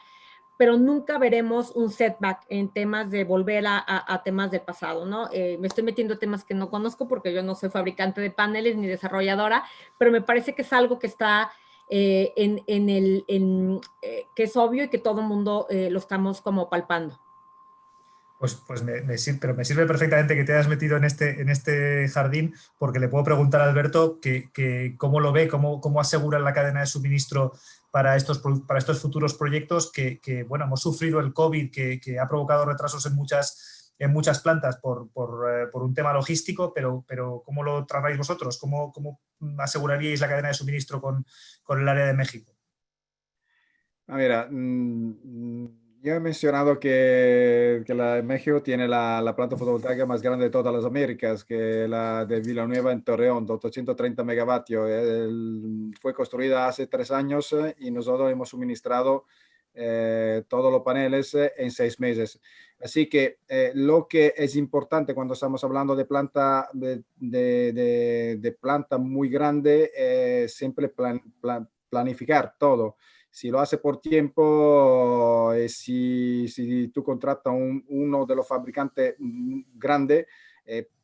[SPEAKER 2] pero nunca veremos un setback en temas de volver a temas del pasado, ¿no? Me estoy metiendo a temas que no conozco porque yo no soy fabricante de paneles ni desarrolladora, pero me parece que es algo que está que es obvio y que todo el mundo lo estamos como palpando.
[SPEAKER 1] Pues me sirve perfectamente que te hayas metido en este jardín, porque le puedo preguntar a Alberto que cómo lo ve, cómo asegura la cadena de suministro para estos futuros proyectos que bueno, hemos sufrido el COVID, que ha provocado retrasos en muchas plantas por un tema logístico, pero ¿cómo lo tratáis vosotros? ¿Cómo aseguraríais la cadena de suministro con el área de México?
[SPEAKER 3] Mira, yo he mencionado que la de México tiene la planta fotovoltaica más grande de todas las Américas, que la de Villanueva en Torreón, de 830 megavatios. Fue construida hace 3 años y nosotros hemos suministrado todos los paneles en 6 meses. Así que lo que es importante cuando estamos hablando de planta, de planta muy grande, siempre planificar todo. Si lo hace por tiempo, si tú contratas uno de los fabricantes grande,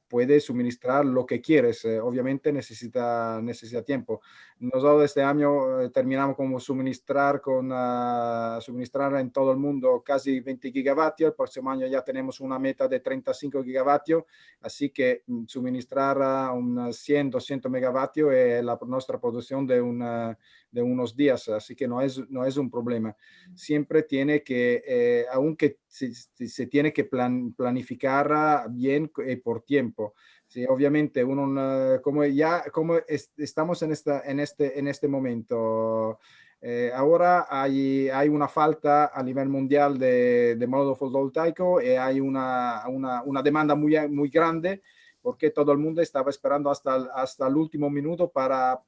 [SPEAKER 3] puede suministrar lo que quieres. Obviamente necesita tiempo. Nosotros este año terminamos como suministrar en todo el mundo casi 20 gigavatios. El próximo año ya tenemos una meta de 35 gigavatios. Así que suministrar unos 100, 200 megavatios es nuestra producción de unos días, así que no es un problema. Siempre tiene que, aunque se tiene que planificar bien por tiempo. Sí, obviamente, como estamos en este momento, Ahora hay una falta a nivel mundial de módulo fotovoltaico y hay una demanda muy grande porque todo el mundo estaba esperando hasta el último minuto para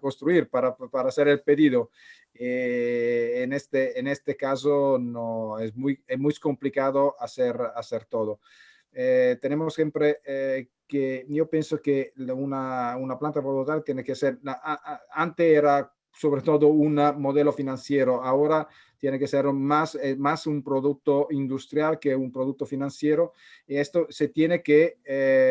[SPEAKER 3] construir, para hacer el pedido. En este caso no, es muy complicado hacer todo. Tenemos siempre que yo pienso que una planta fotovoltaica tiene que ser, antes era sobre todo un modelo financiero, ahora tiene que ser más un producto industrial que un producto financiero, y esto se tiene que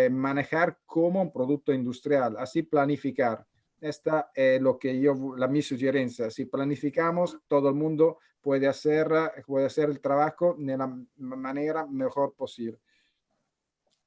[SPEAKER 3] manejar como un producto industrial, así planificar. Esta es mi sugerencia. Si planificamos, todo el mundo puede hacer el trabajo de la manera mejor posible.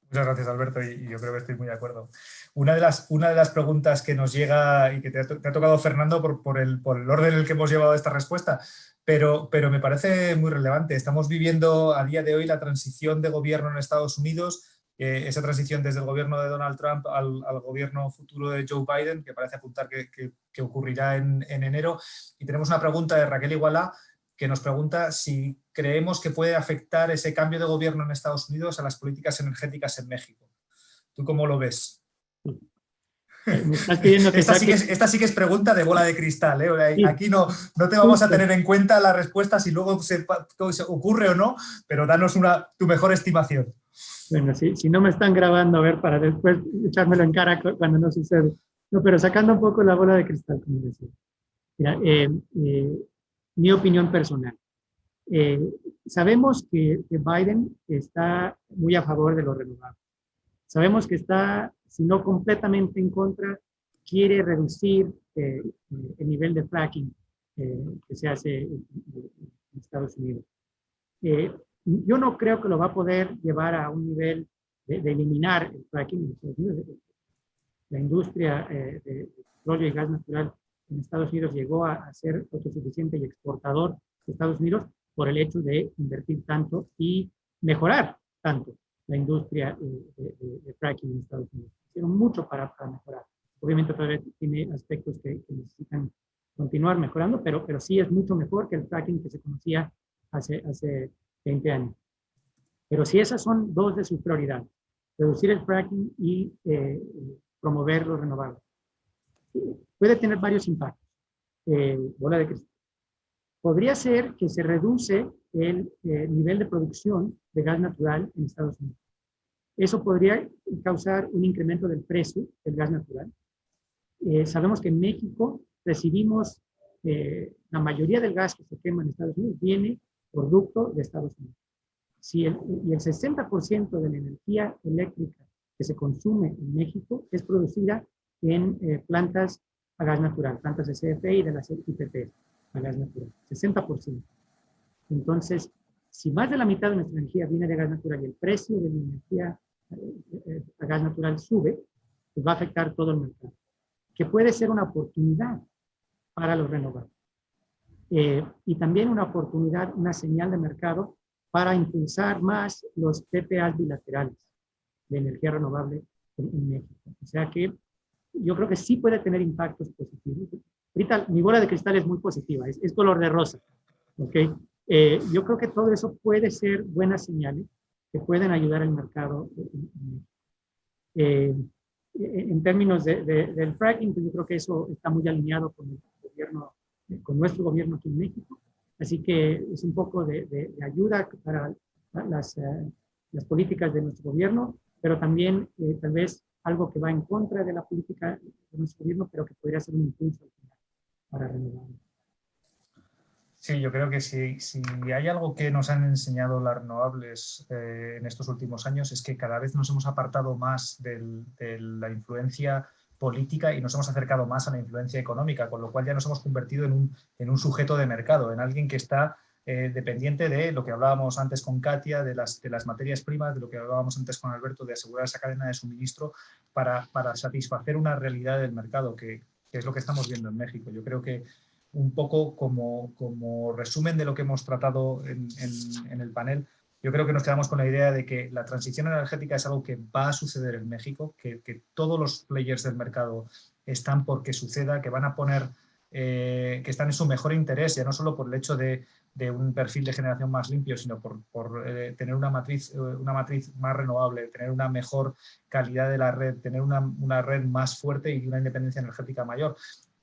[SPEAKER 1] Muchas gracias, Alberto, y yo creo que estoy muy de acuerdo. Una de las preguntas que nos llega y que te ha tocado, Fernando, por el orden en el que hemos llevado esta respuesta, pero me parece muy relevante. Estamos viviendo a día de hoy la transición de gobierno en Estados Unidos, esa transición desde el gobierno de Donald Trump al gobierno futuro de Joe Biden, que parece apuntar que ocurrirá en enero. Y tenemos una pregunta de Raquel Igualá, que nos pregunta si creemos que puede afectar ese cambio de gobierno en Estados Unidos a las políticas energéticas en México. ¿Tú cómo lo ves? Esta sí que es pregunta de bola de cristal, ¿eh? Sí. Aquí no te vamos a tener en cuenta la respuesta si luego se ocurre o no, pero danos tu mejor estimación.
[SPEAKER 4] Bueno, si no me están grabando, a ver, para después echármelo en cara cuando no sucede. No, pero sacando un poco la bola de cristal, como decía. Mira, mi opinión personal. Sabemos que Biden está muy a favor de los renovables. Sabemos que está, si no completamente en contra, quiere reducir el nivel de fracking que se hace en Estados Unidos. Yo no creo que lo va a poder llevar a un nivel de eliminar el fracking en Estados Unidos. La industria de petróleo y gas natural en Estados Unidos llegó a ser autosuficiente y exportador de Estados Unidos por el hecho de invertir tanto y mejorar tanto la industria de fracking en Estados Unidos. Hicieron mucho para mejorar. Obviamente todavía tiene aspectos que necesitan continuar mejorando, pero sí es mucho mejor que el fracking que se conocía hace 20 años. Pero si esas son dos de sus prioridades, reducir el fracking y promover los renovables, puede tener varios impactos. Bola de cristal. Podría ser que se reduce el nivel de producción de gas natural en Estados Unidos. Eso podría causar un incremento del precio del gas natural. Sabemos que en México recibimos la mayoría del gas que se quema en Estados Unidos viene producto de Estados Unidos. Y el 60% de la energía eléctrica que se consume en México es producida en plantas a gas natural, plantas de CFE y de las IPP a gas natural, 60%. Entonces, si más de la mitad de nuestra energía viene de gas natural y el precio de la energía a gas natural sube, pues va a afectar todo el mercado, que puede ser una oportunidad para los renovables. Y también una oportunidad, una señal de mercado para impulsar más los PPAs bilaterales de energía renovable en México. O sea que yo creo que sí puede tener impactos positivos. Ahorita mi bola de cristal es muy positiva, es color de rosa. ¿Okay? Yo creo que todo eso puede ser buenas señales que pueden ayudar al mercado. En términos del fracking, pues yo creo que eso está muy alineado con el gobierno, con nuestro gobierno aquí en México. Así que es un poco de ayuda para las políticas de nuestro gobierno, pero también tal vez algo que va en contra de la política de nuestro gobierno, pero que podría ser un impulso al final para renovar.
[SPEAKER 1] Sí, yo creo que si hay algo que nos han enseñado las renovables en estos últimos años es que cada vez nos hemos apartado más de la influencia política y nos hemos acercado más a la influencia económica, con lo cual ya nos hemos convertido en un sujeto de mercado, en alguien que está dependiente de lo que hablábamos antes con Katia, de las materias primas, de lo que hablábamos antes con Alberto, de asegurar esa cadena de suministro para satisfacer una realidad del mercado, que es lo que estamos viendo en México. Yo creo que un poco como resumen de lo que hemos tratado en el panel, yo creo que nos quedamos con la idea de que la transición energética es algo que va a suceder en México, que todos los players del mercado están por que suceda, que van a poner que están en su mejor interés, ya no solo por el hecho de un perfil de generación más limpio, sino por tener una matriz más renovable, tener una mejor calidad de la red, tener una red más fuerte y una independencia energética mayor.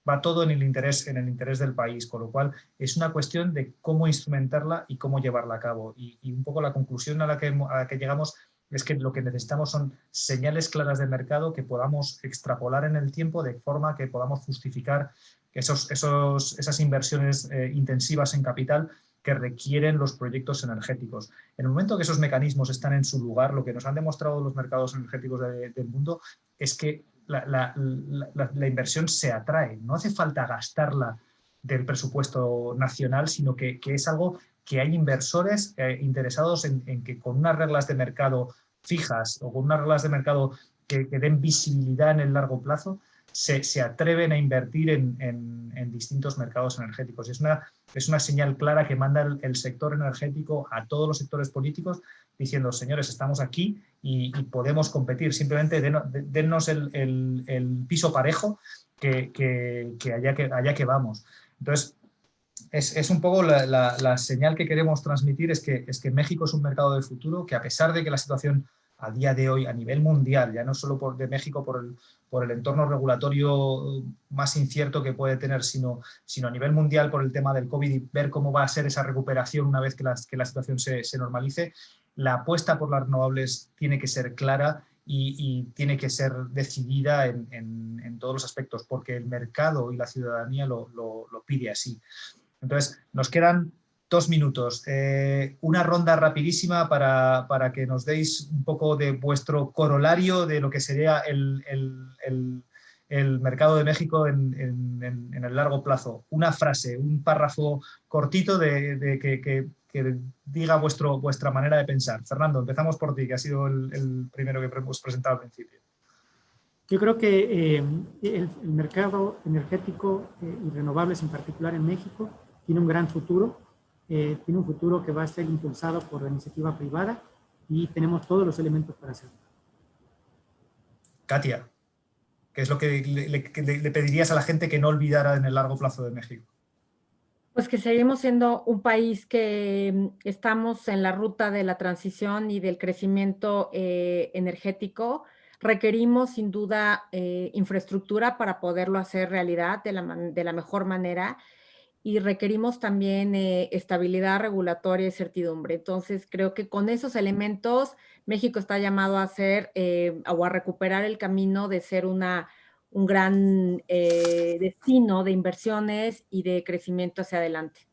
[SPEAKER 1] Va todo en el interés del país, con lo cual es una cuestión de cómo instrumentarla y cómo llevarla a cabo. Y un poco la conclusión a la que llegamos es que lo que necesitamos son señales claras de mercado que podamos extrapolar en el tiempo de forma que podamos justificar esas inversiones intensivas en capital que requieren los proyectos energéticos. En el momento que esos mecanismos están en su lugar, lo que nos han demostrado los mercados energéticos del mundo es que la inversión se atrae. No hace falta gastarla del presupuesto nacional, sino que es algo que hay inversores interesados en que con unas reglas de mercado fijas o con unas reglas de mercado que den visibilidad en el largo plazo, se atreven a invertir en distintos mercados energéticos. Es una señal clara que manda el sector energético a todos los sectores políticos diciendo, señores, estamos aquí y podemos competir. Simplemente dennos el piso parejo que allá que vamos. Entonces, es un poco la señal que queremos transmitir, es que México es un mercado de futuro, que a pesar de que la situación a día de hoy a nivel mundial, ya no solo de México por el entorno regulatorio más incierto que puede tener, sino a nivel mundial por el tema del COVID y ver cómo va a ser esa recuperación una vez que la situación se normalice, la apuesta por las renovables tiene que ser clara y tiene que ser decidida en todos los aspectos, porque el mercado y la ciudadanía lo pide así. Entonces, nos quedan 2 minutos. Una ronda rapidísima para que nos deis un poco de vuestro corolario de lo que sería el mercado de México en el largo plazo. Una frase, un párrafo cortito que diga vuestra manera de pensar. Fernando, empezamos por ti, que ha sido el primero que hemos presentado al principio.
[SPEAKER 4] Yo creo que el mercado energético y renovables en particular en México tiene un gran futuro. Tiene un futuro que va a ser impulsado por la iniciativa privada y tenemos todos los elementos para hacerlo.
[SPEAKER 1] Katia, ¿qué es lo que le pedirías a la gente que no olvidara en el largo plazo de México?
[SPEAKER 2] Pues que seguimos siendo un país que estamos en la ruta de la transición y del crecimiento energético. Requerimos sin duda infraestructura para poderlo hacer realidad de la mejor manera. Y requerimos también estabilidad regulatoria y certidumbre. Entonces, creo que con esos elementos, México está llamado a ser o a recuperar el camino de ser un gran destino de inversiones y de crecimiento hacia adelante.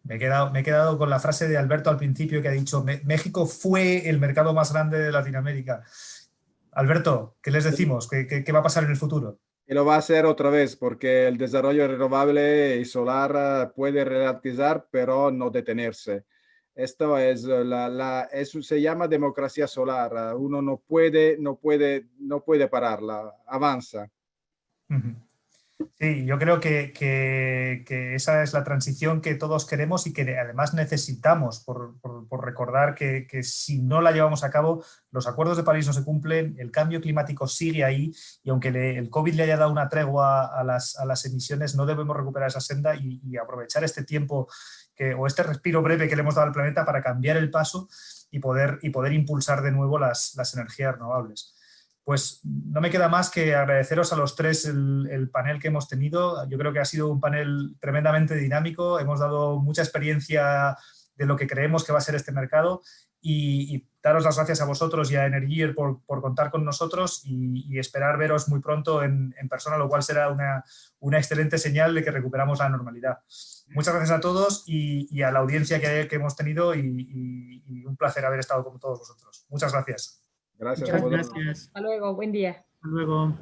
[SPEAKER 1] Me he quedado con la frase de Alberto al principio que ha dicho México fue el mercado más grande de Latinoamérica. Alberto, ¿qué les decimos? ¿Qué va a pasar en el futuro?
[SPEAKER 3] Y lo va a hacer otra vez porque el desarrollo renovable y solar puede ralentizar, pero no detenerse. Esto es se llama democracia solar. Uno no puede pararla, avanza.
[SPEAKER 1] Sí, yo creo que esa es la transición que todos queremos y que además necesitamos por recordar que si no la llevamos a cabo, los acuerdos de París no se cumplen, el cambio climático sigue ahí y aunque el COVID le haya dado una tregua a las emisiones, no debemos recuperar esa senda y aprovechar este tiempo o este respiro breve que le hemos dado al planeta para cambiar el paso y poder impulsar de nuevo las energías renovables. Pues no me queda más que agradeceros a los tres el panel que hemos tenido. Yo creo que ha sido un panel tremendamente dinámico. Hemos dado mucha experiencia de lo que creemos que va a ser este mercado y daros las gracias a vosotros y a Energier por contar con nosotros y esperar veros muy pronto en persona, lo cual será una excelente señal de que recuperamos la normalidad. Muchas gracias a todos y a la audiencia que hemos tenido y un placer haber estado con todos vosotros. Muchas gracias.
[SPEAKER 3] Gracias.
[SPEAKER 4] Muchas gracias.
[SPEAKER 2] Hasta luego, buen día.
[SPEAKER 4] Hasta luego.